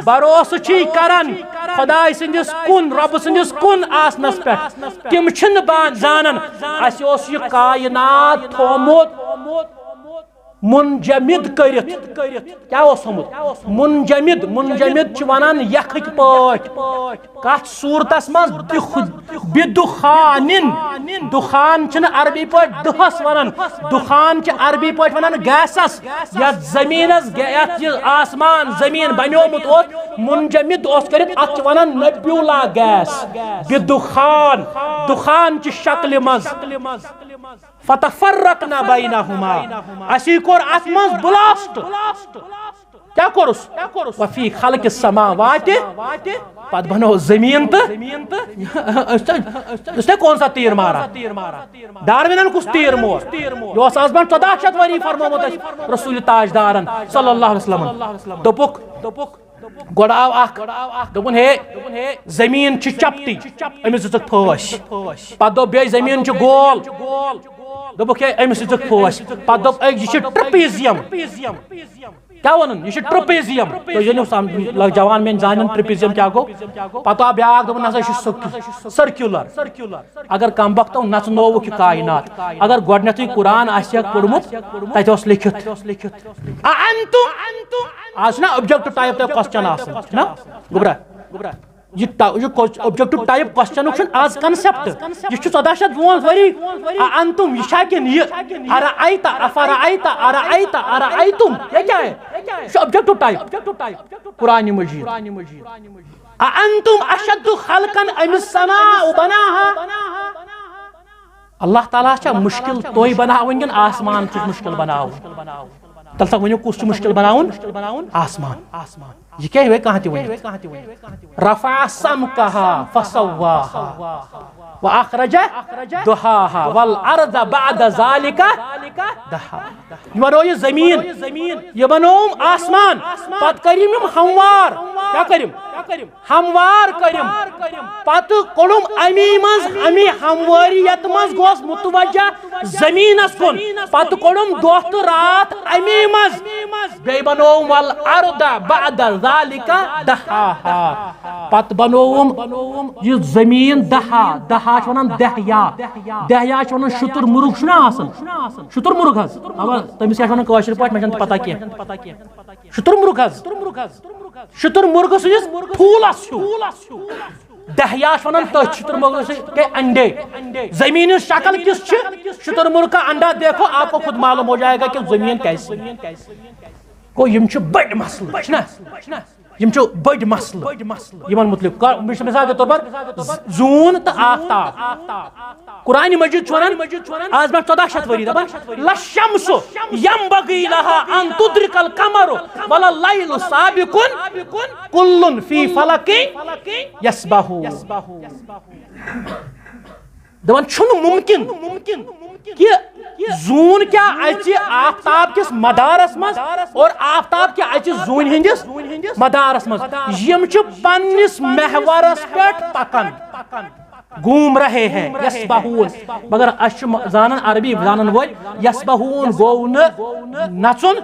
بروس چی کرن خدای سندس کن رب سندس کن آسنس پہ تم چھن بان زانن اس اوس یہ کائنات تھومت منجمد کرت کیا ہومت منجمد ونان یخک پاٹ کت صورتس مز بدخان دخان چھ عربی پاٹ دہس ونان دخان چھ عربی پاٹ ونان گیسس یت زمینس یت آسمان زمین بنیومت اوس منجمد اوس کرت ات ونان نبیولا گیس بدخان دخان چھ شکل مز فتفرقنا بینہما اسی کور ات مز بلاسٹ کیا کورس وفی خلق السماوات پت بنو زمین تو اس نے کون سا تیر مارا ڈاروینن کس تیر مور یہ اس آزمان 14 وری فرمومت رسول تاجدارن صلی اللہ علیہ وسلم دپک گوڑاو اخ دپن ہے زمین چھ چپٹی امس دتک پھوش پت دپ بے زمین چھ گول دپک ہے امس دتک پھوش پت دپ یہ چھ ٹرپیزیم کیا ونن یہ ٹرپیزیم تو یہ جوان میں زانن ٹرپیزیم کیا گو پتہ بیاکھ دپن ہسا سرکیولر اگر کم وقت نچ نوو کہ کائنات اگر گۄڈنیتھٕے قرآن آسہِ پوٚرمُت تتہِ اوس لیکھِتھ آز چھُنہ اوبجیکٹو ٹایپ تۄہہِ کوسچن آسان چھُنہ گوٚبرا یہ اوبجیکٹو ٹائپ کوسچن آز کنسپٹ یہ 14 وری انتم یہ شاکن یہ ارائیت افرائیت ارائیت ارائیتم یہ کیا ہے اوبجیکٹو ٹائپ قرآن مجید انتم اشد خلقا ام السماء بناها اللہ تعالیٰ چھا مشکل توئی بناون کن آسمان چھ مشکل بناون تلسا ونیو کس چھ مشکل بناون آسمان یہ کیا ہوئے کہاں تھی ونی رفع سمکها فسواها واخرج دحاها والارض بعد ذلك دحاها یہ بنو یہ زمین یہ بنوم آسمان پت کریم ہموار کیا کریم ہموار کریم پت کڑم امی مز امی ہمواریت مز گوس متوجہ زمینس کن پت کڑم دہ تو رات امی مز بے بنوم والارض بعد ذلك دحاها پت بنوم یہ زمین دہا ونان دہیا ونان شتر مرغ چھنا آسان شتر مرغ حظ تمس کیا ونان کاشر پاٹ مجھے پتہ کی شتر مرغ حظ شتر مرغ سس پھولس دہیا ونان تھی شتر مرغ کے انڈے زمین شکل کس شتر مرغ کا انڈا دیکھو آپ کو خود معلوم ہو جائے گا کہ زمین کیسی گو یم چھ بڑ مسئلہ چھنا یم چھ بڑ مسئلہ یمن مطلب مثال کے طور پر زون تو آفتاب قرآن مجید چھوڑان آز برونٛٹھ 1400 ؤری دپان لَشَمْسُ يَنبَغِي لَهَا أَن تُدْرِكَ الْقَمَرُ وَلَا اللَّيْلُ سَابِقٌ كُلٌّ فِي فَلَكٍ يَسْبَحُونَ دپان چھُنہٕ ممکن کہ زون کیا اچہِ آفتاب کس مدارس مز اور آفتاب کیا اچہِ زون ہندس مدارس مز یم چھ پننس محورس پٮ۪ٹھ پکان گھوم رہے ہیں یسبحون مگر اش زانن عربی زانن ول یسبحون گو نچن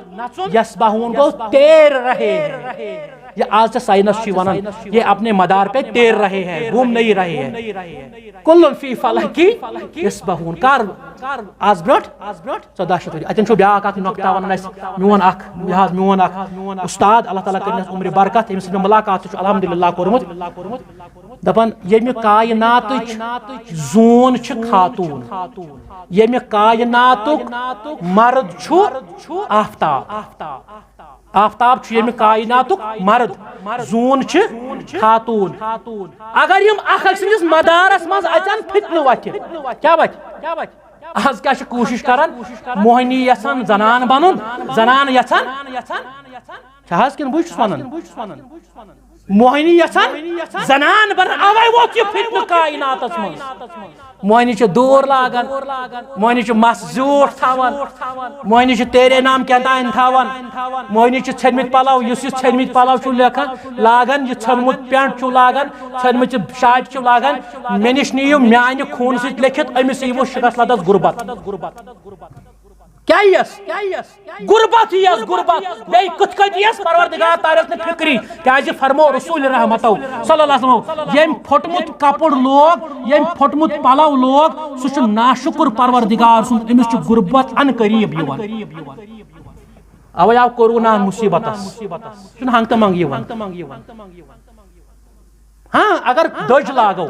یسبحون گو تیر رہے ہیں یہ آج سے سائنس چھ ونان یہ اپنے مدار پہ تیر رہے ہیں گھوم نہیں رہے ہیں کلن فی فلکی یسبحون کار آز برونٛٹھ 1400 ؤری اتن چھو بیاکھ اکھ نقطہ ونان اس میون اکھ استاد اللہ تعالیٰ کرنس عمر برکت امس ملاقات چھ الحمدللہ کورمت دپان یمہ کائناتچ زون چھ خاتون یمہ کائناتک مرد چھ آفتاب چھ یمہ کائناتک مرد زون چھ خاتون اگر یم اکھ سندس مدارس مز اچان فتنہ وتھ کیا وتھ آز کیا کوشش کران موہنی یژھان زنان بنن زنان یژھان کن بہ چھس ونان موہنی یژھان زنان بنن اوے ووت یہ فتنہ کائناتس مز موہنی چھ دور لاگان موہنی چھ مس زیوٹھ تھاوان موہنی چھ تیرے نام کہتان تھاوان موہنی چھ ژھنمت پلو یس ژھنمت پلو چھ لیکھان لاگان یہ ژھنمت پینٹ چھ لاگان ژھنمت شاٹ چھ لاگان مے نش نیو میانہ خون سۭتۍ لیکھت امس ییو شکست لدس غربت کیا یس غربت یس غربت بے کت کت یس پروردگار تعالیٰ نے فکری کیازِ فرمو رسول رحمتو صلی اللہ علیہ وسلم یم پھٹمت کپڑ لوگ یم پھٹمت پلو لوگ سہ چھ ناشکر پروردگار سن امس چھ غربت ان قریب یوان اوے آو کورونا مصیبتس چھن ہنگ تہ منگ یوان ہاں اگر دج لاگو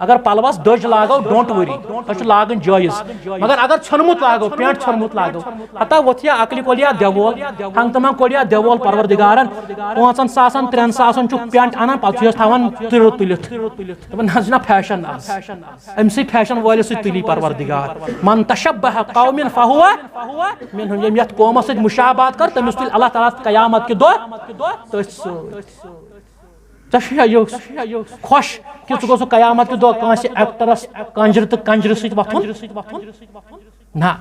اگر پلوس دج لاگو ڈونٹ وری تہ لاگن جائز مگر اگر ژھنمت لاگو پینٹ ژھنمت لاگو ہتا وتھیا عقل کولیا دیوول ہنگ تمام کولیا دیوول پروردگارن 5 ساسن 3 ساسن چھ پینٹ انان پتہ تھاون تلت دپن نہ فیشن امسی فیشن وٲلِس سۭتۍ تُلی پروردگار من تشبہ قوم فہو منہم یم یتھ قومس سۭتۍ مشابہت کر تٔمِس تُلہِ اللہ تعالیٰ قیامت کہ دۄہ تٔتھۍ سۭتۍ خوش کہ ژٕ گوٚژھ قیامت کہ دۄہ کٲنٛسہِ ایکٹرس کنجر تہٕ کنجرِ سۭتۍ وۄتھُن نہ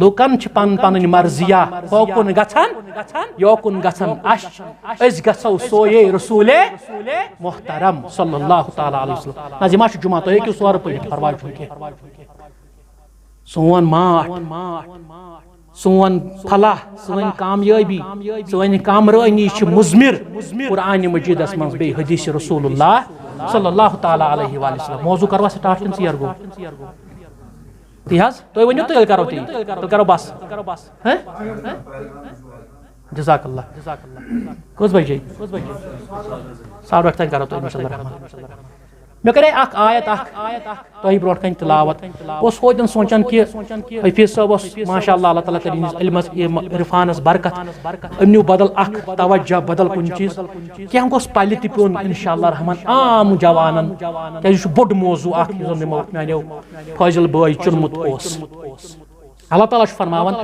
لوکن چھ پن مرضیا ہوکن گژھان یوکن گژھان أسۍ گژھو سوے رسول محترم صلی اللہ تعالیٰ علیہ وسلم نہ یہ ما چھ جمعہ تُہۍ ہیٚکِو سورٕ پٔرِتھ پرواے چھُنہٕ کینٛہہ سون ماٹھ سون فلاح سون کامیابی سون کامرانی چھ مضمر قرآن مجیدس من بی حدیث رسول اللہ صلی اللہ تعالیٰ علیہ وآلہ وسلم موضوع کروا سٹارٹ کن ژیر گو تی حظ تُہۍ ؤنِو تیٚلہِ کرو تی تیٚلہِ کرو بس جزاک اللہ کٔژ بجے 8:30 تام کرو تُہۍ انشاء اللہ رحمان مے کرے اخ آیت تۄہہِ برونٛٹھ کَنہِ تلاوت اوس ہوتن سونچان کہ حفیظ صٲب اوس ماشاء اللہ اللہ تعالیٰ کرِ علمس عرفانس برکت أمۍ نیو بدل اخ توجہ بدل کُنہِ چیٖز کینٛہہ گوٚژھ پلہِ تہِ پیوٚن انشاء اللہ رحمان عام جوانن کیازِ یہِ چھُ بوٚڑ موضوع اکھ یُس زن یِمو میانیو فٲضل بٲے چُنمُت اوس اللہ تعالیٰ چھُ فرماوان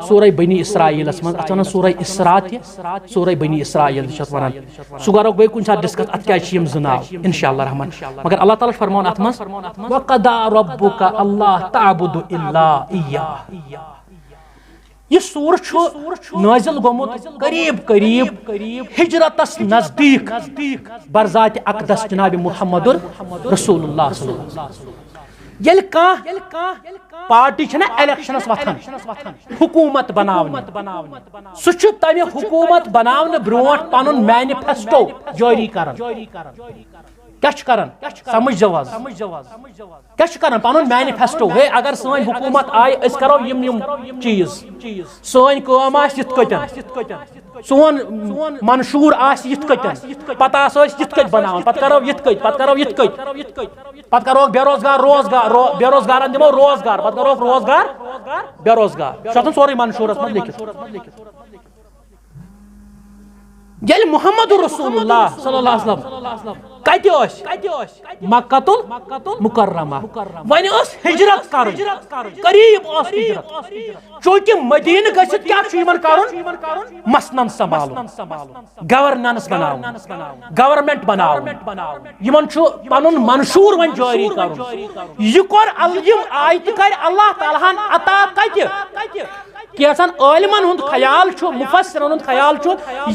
سورہ بنی اسرائیلس من اتھ ونان سورہ اسراء تہِ سورہ بنی اسرائیل تہِ چھِ اتھ ونان سُہ کرو بیٚیہِ کُنہِ ساتہٕ ڈسکس اتھ کیازِ چھِ یِم 2 ناو انشاء اللہ رحمان مگر اللہ تعالیٰ چھُ فرماوان اتھ منٛز وَقَضَىٰ رَبُّكَ أَلَّا تَعْبُدُوا إِلَّا إِيَّاهُ یہ سور چھُ نازل گوٚمُت قریب ہجرتس نزدیک برذات اقدس جناب محمد رسول اللہ صلی اللہ علیہ وسلم یل کانٛہہ پارٹی چھنا الیکشنس وتھان حکومت بناونہِ سُہ چھُ تمہِ حکومت بناونہٕ برونٛٹھ پنُن مینیفیسٹو جٲری کران کیا کران سمجھ جو کیا کران پنُن مینیفیسٹو ہے اگر سٲنۍ حکومت آیہِ أسۍ کرو یِم چیٖز سٲنۍ کٲم آسہِ یِتھ کٔٹھۍ سون منشور آسہِ یِتھ کٔٹھۍ پتہٕ آسو أسۍ یِتھ کٔٹھۍ بناوان پتہٕ کرو یِتھ کٔٹھۍ پتہٕ کرو یِتھ کٔٹھۍ پتہٕ کرو بے روزگار بے روزگارن دِمو روزگار پتہٕ کرو روزگار بے روزگار چھُ آسان سورُے منشورس منٛز لیکھِتھ یل محمد رسول اللہ صلی اللہ علیہ وسلم کتہ مکۃ المکرمہ ون ہجرت قریب ہجرت چونکہ مدینہ گژھت کیا کرن مسنن سنبھالن گورننس بناون گورنمنٹ بناون یمن پنن منشور ون جاری کرن یہ آیت کر اللہ تعالیٰ ہن عطا کتہ کیسن عالمن ہند خیال مفسرن ہند خیال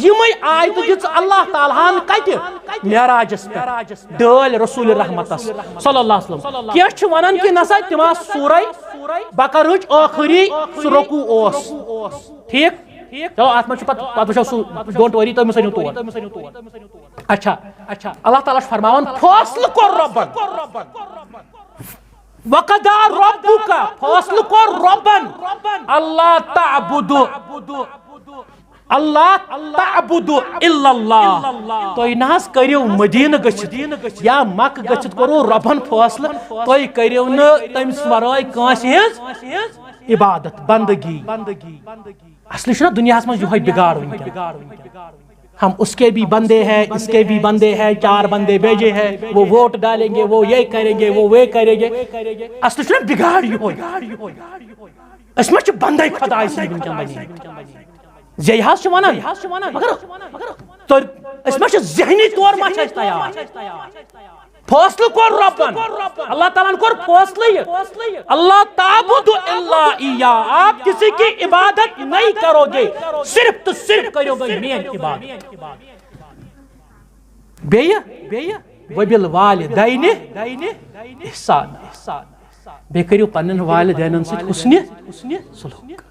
یمے آیت دِژ اللہ تعالیٰ ہن کتہ معراجس پہ ڈٲلۍ رسول رحمتس صلی اللہ علیہ وسلم کیا ونان کہ نسا تم سورہ بقرہچ آخری سہ رکوع اوس ٹھیک چلو ات من پتہ وچھو سہ ڈونٹ وری تُہۍ مہ سٔنِو تور اچھا اللہ تعالیٰ فرماوان فاصلہ کور ربن وقضى ربك فاصل کور ربن اللہ تعبدوا الا اللہ تُہۍ نہ کٔرِو مدینہ گژھِتھ یا مکہ گژھِتھ کرو ربن فاصلہ تُہۍ کٔرِو نہٕ تٔمِس ورٲے کٲنٛسہِ ہٕنٛز عبادت بندگی اصلی چھُنہ دُنیاہس منٛز یِہوے بگاڑ وٕنکٮ۪ن ہم اس کے بھی بندے ہیں اس کے بھی بندے ہیں چار بندے بھیجے ہیں وہ ووٹ ڈالیں گے وہ یہ کریں گے وہ کریں گے اصل چھُنہ بگاڑ یِہوے اس میں بندے خدا زی حظ ونان مگر اس میں ذہنی طور ما تیار فاصلہ کور ربن اللہ تعالیٰ نے کور فاصلہ اللہ تعبد الا ایاہ آپ کسی کی عبادت نہیں کرو گے صرف تو صرف کرو گے میری عبادت بیہ وبالوالدین احسان بے کریو پنن والدینن سۭتۍ حسنِ سلوک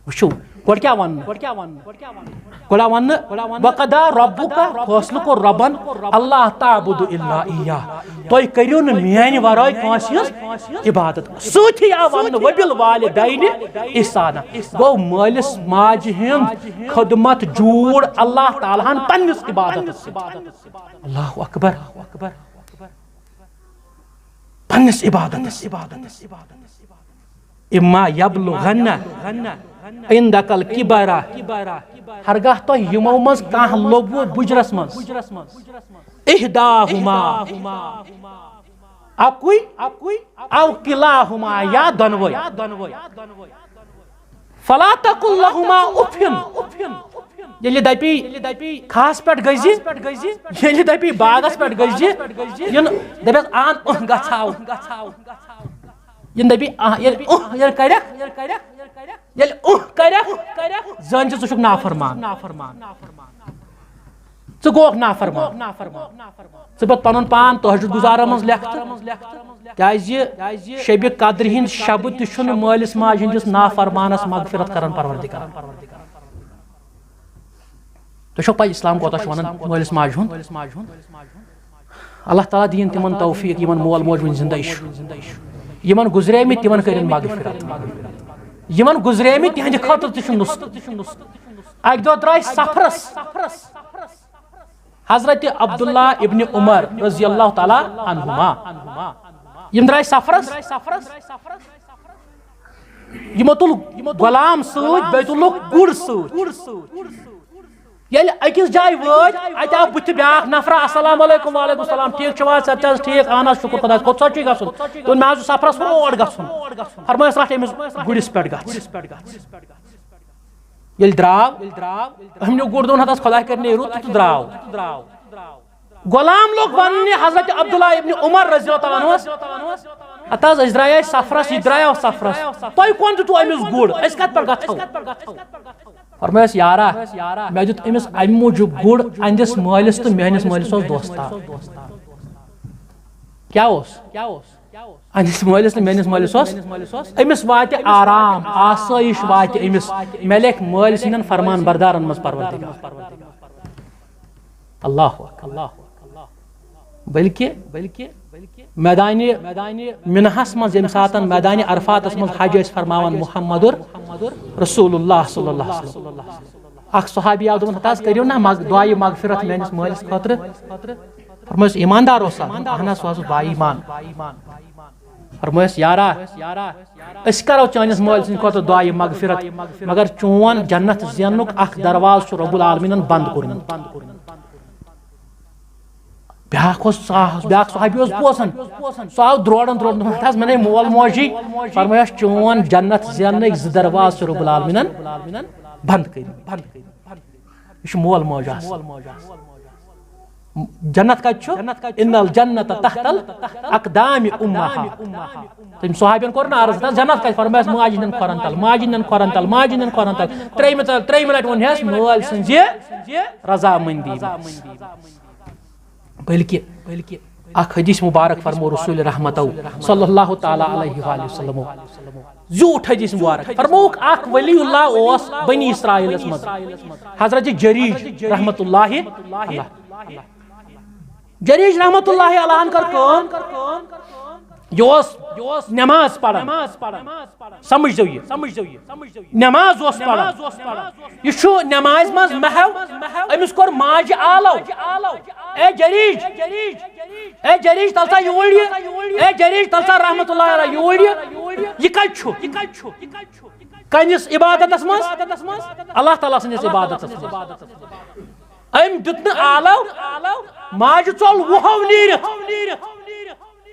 وچھو گۄڈٕ کیٛاہ وَننہٕ وقضى ربك فٲصلہٕ کوٚر ربن اللہ تعبد الا ایاہ تُہۍ کٔرِو نہٕ میانہِ ورٲے کٲنٛسہِ ہٕنٛز عبادت سۭتھی آو وننہٕ وبالوالدین احسانا گوٚو مٲلِس ماجہِ ہٕنٛز خدمت جوٗڑ اللہ تعالیٰ ہن پننِس عبادتس سۭتۍ اللہ اکبر پننِس عبادتس اما یبلغن عندک الکبر ہرگاہ تۄہہِ یِمو منٛز کانٛہہ لوٚبوٕ بُجرس منٛز احداہما اکُے او کلاہما یا دۄنوَے فلا تقل لہما اُفن ییٚلہِ دپی کھہس پٮ۪ٹھ گٔژھۍ ییٚلہِ دپی باغس پٮ۪ٹھ گٔژھۍ دپیس آن گژھاو دپی زن ژٕ چھُکھ نافرمان ژٕ گوکھ نافرمان ژٕ پتہٕ پنُن پان تہجد گزارن منٛز لیکھتہٕ کیازِ شبِ قدرِ ہِنٛدۍ شبہٕ تہِ چھُنہٕ مٲلِس ماجہِ ہٕنٛدِس نافرمانس مغفرت کران پروردگار تۄہہِ چھو پاے اسلام کوتاہ چھُ ونان مٲلِس ماجہِ ہُنٛد اللہ تعالیٰ دِیِن تِمن توفیٖق یِمن مول موج وُنہِ زِندے چھُ یمن گزریمٕتۍ تِمن کٔرِن مغفرت یمن گزریمٕتۍ تِہنٛدِ خٲطرٕ تہِ چھُ نُسخہٕ اکہِ دۄہ درٛاے سفرس حضرت عبداللہ ابن عمر رضی اللہ تعالیٰ عنہما یم درٛاے سفرس یمو تُل غلام سۭتۍ بیٚیہِ تُلُکھ گُر سۭتۍ ییٚلہِ أکِس جایہِ وٲتۍ اَتہِ آو بٕتھِ بیٛاکھ نفرا السلام علیکم وعلیکم السلام ٹھیٖک چھِو حظ صحت چھِ حظ ٹھیٖک اہن حظ شُکر خۄدایَس کوٚت چھُے گژھُن دوٚپُن مےٚ حظ چھُ سفرس اور گژھُن فرمٲیِس رٹھ أمِس گُرِس پٮ۪ٹھ گژھ ییٚلہِ درٛاو أمۍ نیوٗ گُر دوٚپُن ہتہٕ حظ خۄدا کرِ نیرو تہٕ درٛاو غلام لوگ وننہِ حضرت عبداللہ ابن عمر رضی اللہ تعالیٰ عنہس ہتہٕ حظ أسۍ درٛایے سفرس یہِ درٛایو سفرس تۄہہِ کوٚن دیُتوٕ أمِس گُر أسۍ کتھ پٮ۪ٹھ گژھو فرمٲیس یارا مےٚ دیُت أمِس امہِ موٗجوٗب گُر أہنٛدِس مٲلِس تہٕ میٲنِس مٲلِس اوس دوستار کیٛاہ اوس أہنٛدِس مٲلِس تہٕ میٲنِس مٲلِس اوس أمِس واتہِ آرام آسٲیِش واتہِ أمِس مےٚ لیکھ مٲلۍ سٕنٛدٮ۪ن فرمان بردارن منٛز پروردگار اللہ بلکہ میدانہِ مِنہس منٛز ییٚمہِ ساتہٕ میدانہِ عرفاتس منٛز حج ٲسۍ فرماوان محمد رسول اللہ صلی اللہ علیہ وسلم اکھ صحابی آو دوٚپُن ہتہٕ حظ کٔرِو نا دعایہِ مغفرت میٲنِس مٲلِس خٲطرٕ فرمٲیِس ایٖماندار اوسا اہن حظ سُہ حظ اوس با ایٖمان فرمایس یارا اس کرو چانس مول سن خاطر دعائے مغفرت مگر چون جنت زینک اخ درواز رب العالمین بند کورمت بیاکھ صحابی بوزان سہ آو درورن میں مول موجی فرمایس چون جنت زینک ز درواز رب العالمین بند کر یہ مول موج جنت کت ان الجنت تحت الاقدام امہا تم صحابین کور نا عرض جنت کت فرمایس ماجہ نن کھورن تل ماجہ نن کھورن تل ماجہ نن کھورن تل تریم لٹ ونہس مول سنز رضامندی بلکہ اخ حدیث مبارک فرمو رسول رحمتو صلی اللہ تعالی علیہ وآلہ وسلم زیوٹ حدیث مبارک فرموک اخ ولی اللہ اوس بنی اسرائیل مز حضرت جریج رحمت اللہ علیہ جریج رحمت اللہ علیہ کر کام یہ نماز پڑھان سمجھ یہ نماز پڑھان یہ نماز مز محو امس کور ماج آلو اے جریج تلسا یور اے جریج تلسا رحمت اللہ علیہ یور یہ کت کنس عبادت مز اللہ تعالیٰ سندس عبادت ام دت آلو ماج ژول وُہو نیرت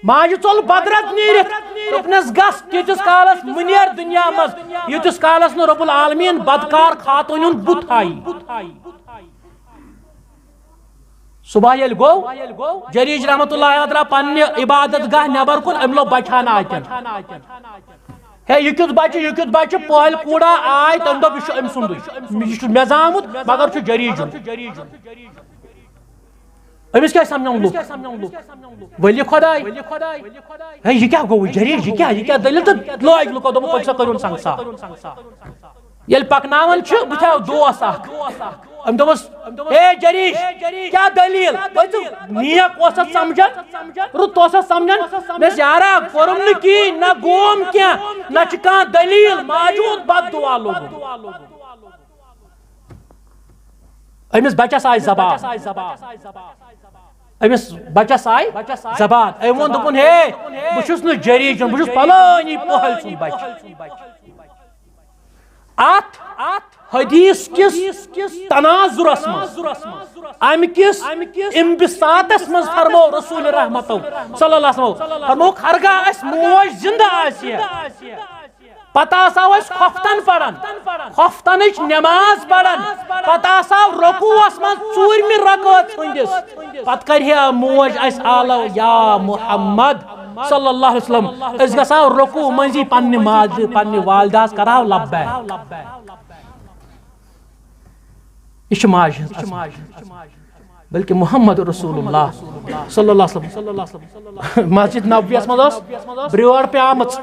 ماج ژول بدرت نیرت دوپنس گس تیتس کالس منیر دنیا مز یتس کالس نو رب العالمین بدکار خاتون ہند بت ہائی صبح یل گو جریج رحمت اللہ علیہ پنہ عبادت گاہ نبر کن ام لو بچان آتن ہے یہ کت بچہ پہل کوڑا آئی تم دپ یہ ام سند مے زامت مگر جریج امس کیا سمجھاؤں لوگ ولی خدائی ہے یہ کیا گو جریج یہ کیا دلیل تو لوگ لوکو دو پچھا کرون سنگسا یل پکناون بتاو دوست اخ ام دوس اے جریج کیا دلیل نیک اوسط سمجھن رت اوسط سمجھن نس یارا کرم نکی نہ گوم کیا نہ چکان دلیل موجود بد دعا لوگ امس بچس آئی زبان امس بچس آئی زبان ام وون دپن ہے بچس نہ جریج بچس پلانی پہل سن بچ ات حدیث کس تناظرس مز ام کس انبساطس مز فرمو رسول رحمتو صلی اللہ علیہ وسلم فرمو ہرگاہ اس موج زندہ آسیہ پتہ آساو اس خفتن پڑھن خفتنچ نماز پڑھن پتہ آساو رکوعس مز ژوٗرمہِ رکعت ژھٕنٛدِس پتہ کرِہا موج اس آلو یا محمد صلی اللہ علیہ وسلم اس گژھاو رکوع منزی پننہِ ماجہِ پننہِ والدہس کرہاو لبیک یہ چھ ماج بلکہ محمد رسول اللہ صلی اللہ علیہ وسلم مسجد نبویس مز بریوڑ پیامت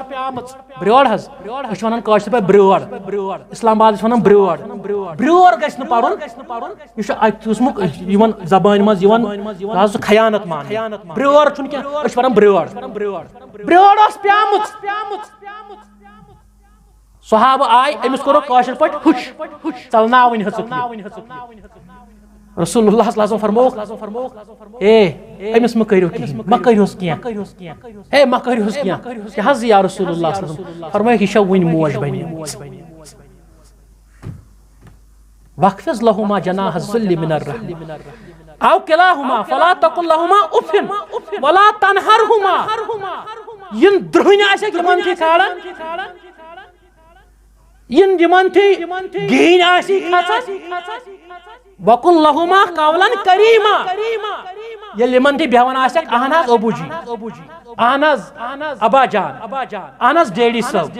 بریوڑ حض اس ونان کاشر پہ بریوڑ اسلام آباد ونان بریوڑ گژھِ نہٕ پرُن یہ چھ اتھمک یوان زبان مز یوان خیانت مان بریوڑ چھُنہٕ کینٛہہ أسۍ چھِ ونان بریوڑ اوس پیامت صحابہ آئی امس کورو کاشر پٹ ہوش چلناون ہژٕکھ رسول اللہ صلی اللہ علیہ وسلم فرموک اے امس مہ کٔرِوس کینٛہہ اے مہ کٔرِوس کینٛہہ کیٛاہ حظ یا رسول اللہ صلی اللہ علیہ وسلم فرمٲیکھ یہِ چھےٚ وٕنہِ موج بنے واخفض لهما جناح الذل من الرحمة او كلاهما فلا تقل لهما اف ولا تنهرهما ين درہنۍ آسٮ۪کھ یِمن تھی کھالان ین یمن تھی گہین آسی کھژان وقل لهما قولا کریما یل یمن تھی بیہوان آسیک اہن حظ ابو جی اہن حظ ابا جان اہن حظ ڈیڈی صاحب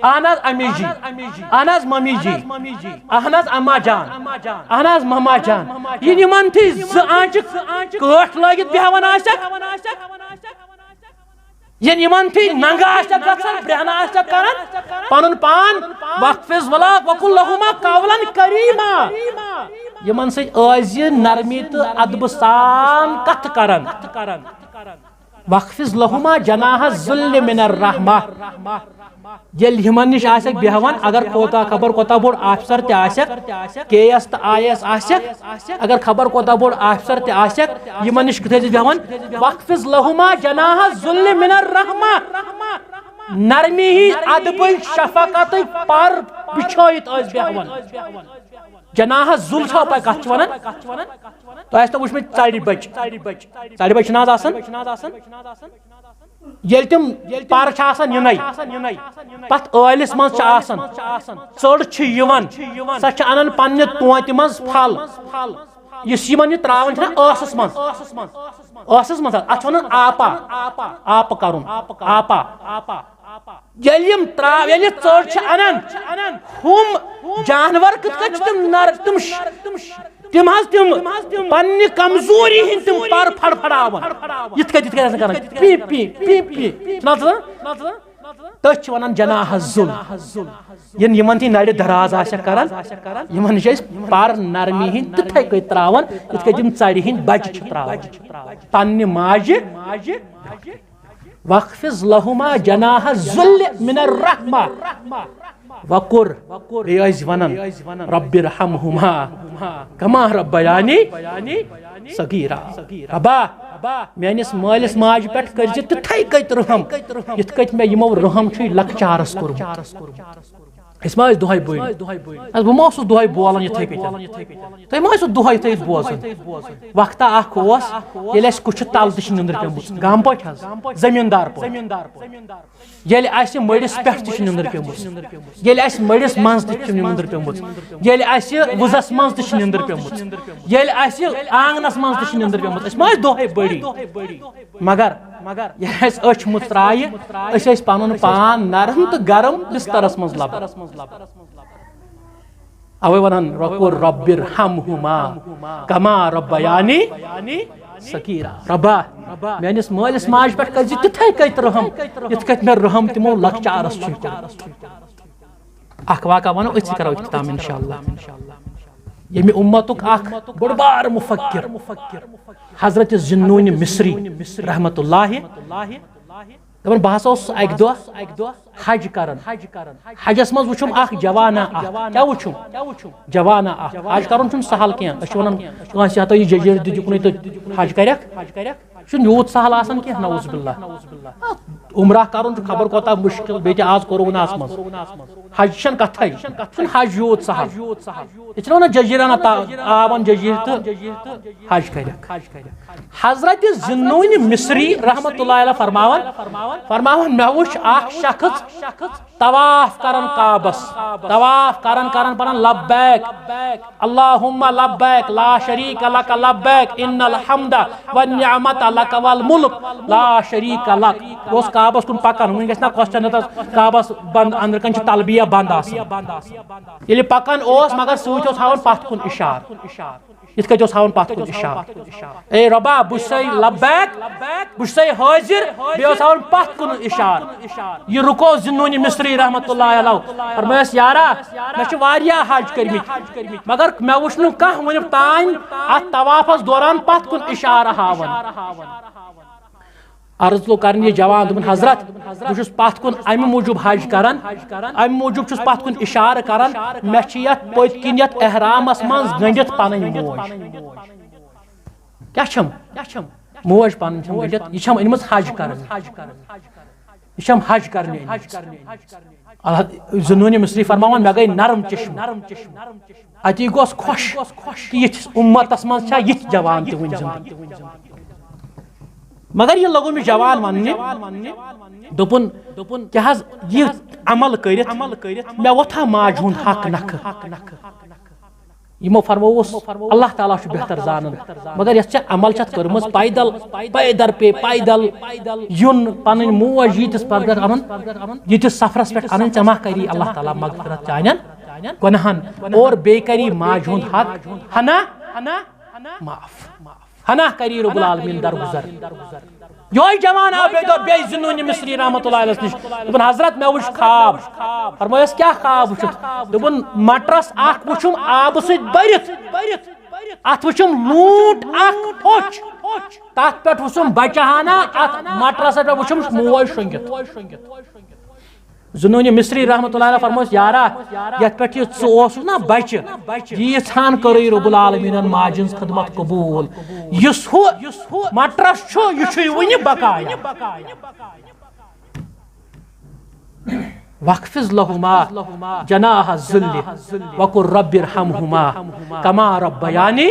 اہن حظ امی جی اہن حظ ممی جی اہن حظ اما جان اہن حظ مما جان ین یمن تھی ز آنچ کٲٹھ لٲگِتھ بیہوان آسیک ین یمن تھی ننگا آسیک گژھان برہنا آسیک کران پنن پان وقفز ولا وقل لهما قولا کریما یمن سے آز نرمی تو ادب سان کت کرن وقفز لهما جناح الذل من الرحمة یل ہمن نش آسک بیہوان اگر کوتا خبر کوتا بوڑ آفیسر تہ آسک کے ایس تہ آئی ایس آسک اگر خبر کوتا بوڑ آفیسر تہ آسک یمن نش کتھے بیہوان وقفز لہما جناح الذل من الرحمہ نرمی ہی ادب شفقت پر بچھائیت اس بیہوان جناح الذل چھو پائی کتھ ونان تو اس تو وچھ میں ژڑِ بچ ناز آسان یل تم پر چھ آسان ینائی پت ٲلِس منٛز چھ آسان ژٔر چھ یوان سۄ چھ انان پننہِ توتہِ منٛز پھل یُس یمن یہ تراون چھنا ٲسس منٛز اتھ ونان آپ کرُن آپا ییٚلہِ یم ییٚلہِ ژٔر چھ انان ہُم جانور کِتھ کٔنۍ چھِ تم پننہِ کمزوری ہند تم پر پھڑپھڑاون یتھ کٔنۍ کران پی پی پی پی تٔتھۍ چھِ ونان جناح الذل یمن تھی نڑِ دراز آسک کران یمن نش پر نرمی ہند تتھے کٔنۍ تراون یتھ کٔنۍ تم ژڑِ ہند بچہ چھ تراون پننہِ ماجہِ وقفز لہما جناح الذل من الرحمہ وقر بیس ونان رب ارحمہما کما ربیانی صغیرا ربا میانس مالس ماج پہ کر تتھے کت رحم یت کت میں یمو رحم چھ لکچارس کورمت اس ما دہے بہٕ ما اوسُس دہے بولان یتھے کتھ تُہۍ ما ٲسِو دہے یتھے بوزان وقتا اکھ اوس ییٚلہِ اَسہِ کُچھِ تل تہِ چھِ نِندٕر پیٚمٕژ گام پٲٹھۍ حظ زمیٖندار پٲٹھۍ ییٚلہِ اَسہِ مٔڑِس پٮ۪ٹھ تہِ چھِ نِندٕر پیٚمٕژ ییٚلہِ اَسہِ مٔڑِس منٛز تہِ چھِ نِندٕر پیٚمٕژ ییٚلہِ اَسہِ وُزس منٛز تہِ چھِ نِندٕر پیٚمٕژ ییٚلہِ اَسہِ آنگنس منٛز تہِ چھِ نِندٕر پیٚمٕژ أسۍ ما ٲسۍ دۄہے بٔڑی مگر ییٚلہِ اَسہِ أچھ مُژرایہِ أسۍ ٲسۍ پنُن پان نرم تہٕ گرم بسترس منٛز لبان اوے ونان وقر رب ارحمہما کما ربیانی صغیرا ربا میانس مالس ماج پہ کر تتھے کت رحم یتھ کت میں رحم تمو لکچارس چھ اخ واقعہ ونو أتھی کرو اختتام انشاءاللہ ییٚمہِ امتُک اکھ بوٚڑ بار مفکر حضرت ذُالنون مصری رحمۃ اللہ دپان بہٕ ہسا اوسُس اکہِ دۄہ حج کران حجس منٛز وٕچھُم اکھ جوانا کیٛاہ وٕچھُم جوانا اکھ حج کرُن چھُنہٕ سہل کینٛہہ أسۍ چھِ ونان کٲنٛسہِ ہتو یہِ ججیٖر دِتِکُنٕے تہٕ حج کرکھ یہِ چھُنہٕ یوٗت سہل آسان کینٛہہ نعوذ باللہ عمرہ کرُن چھُ خبر کوتاہ مُشکل بیٚیہِ تہِ آز کوروٗناہس منٛز حج چھنہٕ کتھے چھُنہٕ حج یوٗت سہل یہِ چھِنہ ونان ججیٖرانہ آو وۄنۍ ججیٖر تہٕ حج کرکھ حضرت ذُالنون مصری رحمۃ اللہ علیہ فرماوان مےٚ وٕچھ اکھ شخص طواف کران کعبس طواف کران پران لبیک اللہم لبیک لا شریک لک لبیک ان الحمد والنعمت لک والملک لا شریک لک یہ اوس کعبس کُن پکان وۄنۍ گژھِ نا کوسچن کعبس بند أنٛدرٕ کَنۍ چھِ تلبیہ بند آسان ییٚلہِ پکان اوس مگر سۭتۍ اوس ہاوان پتھ کُن اشارٕ یتھ کٔنۍ اوس ہاوان پتھ کُن اشارٕ اے ربا بہٕ چھُسے لبیک بہٕ چھُسے حٲضر بیٚیہِ اوس ہاوان پتھ کُن اشارٕ یہ رُکو ذُالنون مصری رحمۃ اللہ علیہ فرمایس یارا مےٚ چھِ واریاہ حج کٔرمٕتۍ مگر مےٚ وٕچھ نہٕ کانٛہہ وُنیُک تانۍ اتھ طوافس دوران پتھ کُن اشارٕ ہاوان عرض لوگ کرن یہ جوان دپن حضرت بہٕ چھُس پتھ کُن امہِ موٗجوٗب حج کران امہِ موٗجوٗب چھُس پتھ کُن اشارٕ کران مےٚ چھِ یتھ پٔتۍ کِنۍ یتھ احرامس منٛز گٔنڈِتھ پنٕنۍ موج کیٛاہ چھم موج پنٕنۍ چھم گٔنڈِتھ یہِ چھم أنمٕژ حج کرنہِ یہ چھم حج کرنے ذُالنون مصری فرماوان مےٚ گٔے نرم چشم اتی گوس خوش کہ یتھس امتس منٛز چھا یِتھ جوان تہِ وُنہِ زِندٕ مگر یہ لوگو مےٚ جوان وننہِ دوٚپُن کیٛاہ حظ یہِ عمل کٔرِتھ مےٚ وۄتھا ماجہِ ہُنٛد حق نکھٕ یمو فرمووُس اللہ تعالیٰ چھُ بہتر زانان مگر یتھ ژےٚ عمل چھتھ کٔرمٕژ پیدل یُن پنٕنۍ موج ییٖتِس پرگت انُن ییٖتِس سفرس پٮ۪ٹھ انٕنۍ ژےٚ ما کری اللہ تعالیٰ مغفرت چانٮ۪ن گۄنہن اور بیٚیہِ کری ماجہِ ہُنٛد حق ہنا معاف ہنا کری رب العالمین درگزر یہوے جوان آو بیٚیہِ ذُالنون مصری رحمۃ اللہ علیہ نش دوٚپُن حضرت مےٚ وٕچھ خواب فرمٲیس کیٛاہ خواب وٕچھُتھ دوٚپُن مٹرس اکھ وٕچھُم آبہٕ سۭتۍ بٔرِتھ اتھ وٕچھُم لوٗنٛٹ اکھ ہوٚچھ تتھ پٮ۪ٹھ وٕچھُم بچہٕ ہنا اتھ مٹرس پٮ۪ٹھ وٕچھُم موج شۄنٛگِتھ زنونی مصری رحمت اللہ علیہ فرموس یارا یت پہ ثوس نا بچہ یہ ژھان کرے رب العالمین ماجن خدمت قبول یس ہو مٹرس چھو یہ ونہ بقایا واخفض لهما جناح الذل وقل رب ارحمهما كما ربياني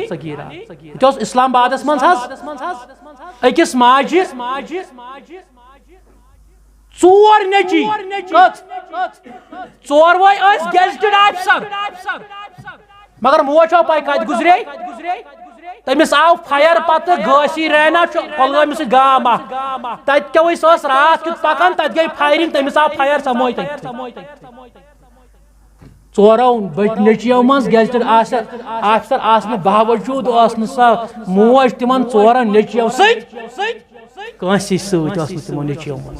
صغيرا یہ اسلام آبادس من اکس ماجہ ژور نیچی ژور وے گیزٹڈ آفیسر مگر موج آو پائی کت گزرے تمس آو فائر پتہ گاسی رینا کلگام سی گام تت کیا سس رات کت پکان تت گئی فائرنگ تمس آو فائر سموئی ژورو نیچیو من گیزٹڈ آفیسر آسن باوجود سا موج تمن ژورن نیچیو سنسی تمو نیچیو من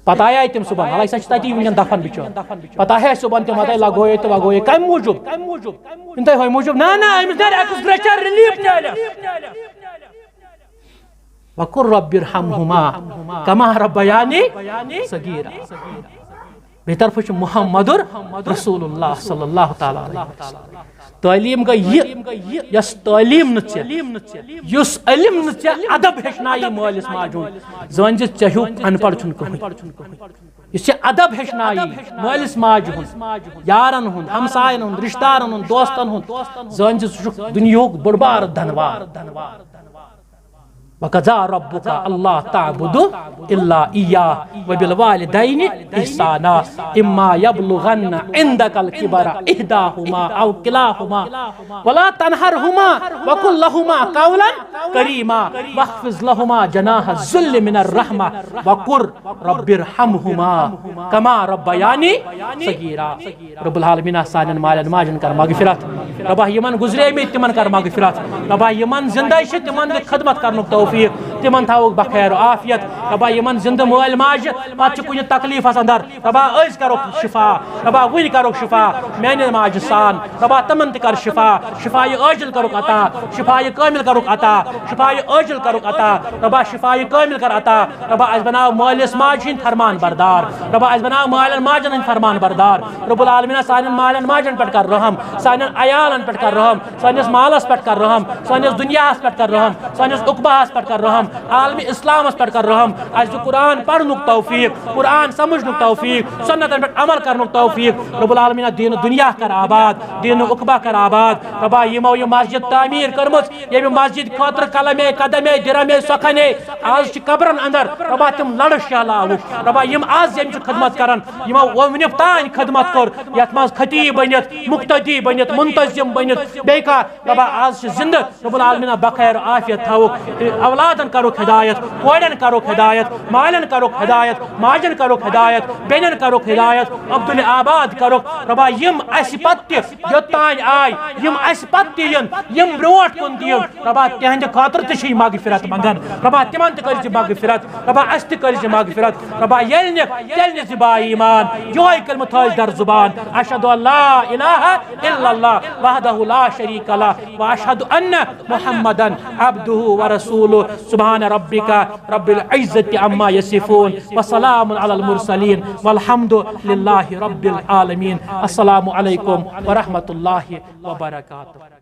پتہ آئی تم صبح حالانکہ سا تتی ونکن دفن بچار پتہ ہے صبح تم آئی لگوئے تو وگوئے کم موجود انتہائی ہوئی موجود نا امس در ایکسگریچر ریلیف چلے وقل رب ارحمهما كما ربياني صغيرا بطرف محمد رسول اللہ صلی اللہ تعالی علیہ وسلم تعلیم گئی یس تعلیم نس علم نہ ادب ہچنائی مالس ماجون زن چہو ان پڑھ چھن اس ادب ہچنائی مالس ماج یارن ہند ہمسائن ہند رشتہ دارن ہند دوستن ہند زن دنیا بڑ بار دھنوار وَقَضَىٰ رَبُّكَ أَلَّا تَعْبُدُوا إِلَّا إِيَّاهُ وَبِالْوَالِدَيْنِ إِحْسَانًا إِمَّا يَبْلُغَنَّ عِندَكَ الْكِبَرَ إِحْدَاهُمَا أَوْ كِلَاهُمَا وَلَا تَنْهَرْهُمَا وَقُل لَّهُمَا قَوْلًا كَرِيمًا وَاخْفِضْ لَهُمَا جَنَاحَ الذُّلِّ مِنَ الرَّحْمَةِ وَقُل رَّبِّ ارْحَمْهُمَا كَمَا رَبَّيَانِي صَغِيرًا رب العالمین سانن مالن ماجن کر مغفرت ربا یمن گزرے میں تمن کر مغفرت ربا یمن زندہ چھ تمن خدمت کرنک توفیق تمن تھاوک بخیر و عافیت ربا یمن زندہ مول ماج پتہ کن تکلیف اندر ربا از کرو شفا ربا ون کرو شفا میانہ ماج سان ربا تمن تہ کر شفا شفای عاجل کرو عطا شفای کامل کرو عطا شفای عاجل کرو عطا ربا شفای کامل کر عطا ربا از بناو مالس ماج ہند فرمان بردار ربا از بناو مالن ماجن ہند فرمان بردار رب العالمین سانن مالن ماجن پٹ کر رحم سانن عیالن پٹ کر رحم سانس مالس پٹ کر رحم سانس دنیاس پٹ کر رحم سانس اقباس پٹ کر رحم عالمی اسلامس پٹ کر رحم اس قرآن پڑھنک توفیق قرآن سمجھنک توفیق سنتن پٹ عمل کرنک توفیق رب العالمین دین دنیا کر آباد دین اقبا کر آباد ربا یمو یہ مسجد تعمیر کرمت یہ مسجد خاطر قلمے قدمے درمے سخنے آج چھ قبرن اندر ربا تم لڑ شالاو ربا یم آز یم خدمت کرن یمو ونیب تان خدمت کر یت ماز خطیب بنت مقتدی بنت منتظم بنت بیکا ربا آز زندہ رب العالمین بخیر عافیت تھاوک اولادن کروک ہدایت کوڑن کروک ہدایت مالن کروک ہدایت ماجن کروک ہدایت بینن کروک ہدایت عبدالآباد کروک ربا یم اس پتہ یوتان آئی یم اس پتہ یم بروٹ کن دیم ربا تہند خاطر تشی مغفرت منگن ربا تمن تہ کرز مغفرت ربا اس تہ کرز مغفرت ربا یلن تیلن زبا ایمان یوہی کلمہ تھاز در زبان اشہد ان لا الہ الا اللہ وحدہ لا شریک لہ واشہد ان محمدا عبدہ ورسولہ سبحان ربک رب العزت عما یصفون وسلام علی المرسلین والحمد للہ رب العالمین السلام علیکم ورحمۃ اللہ وبرکاتہ.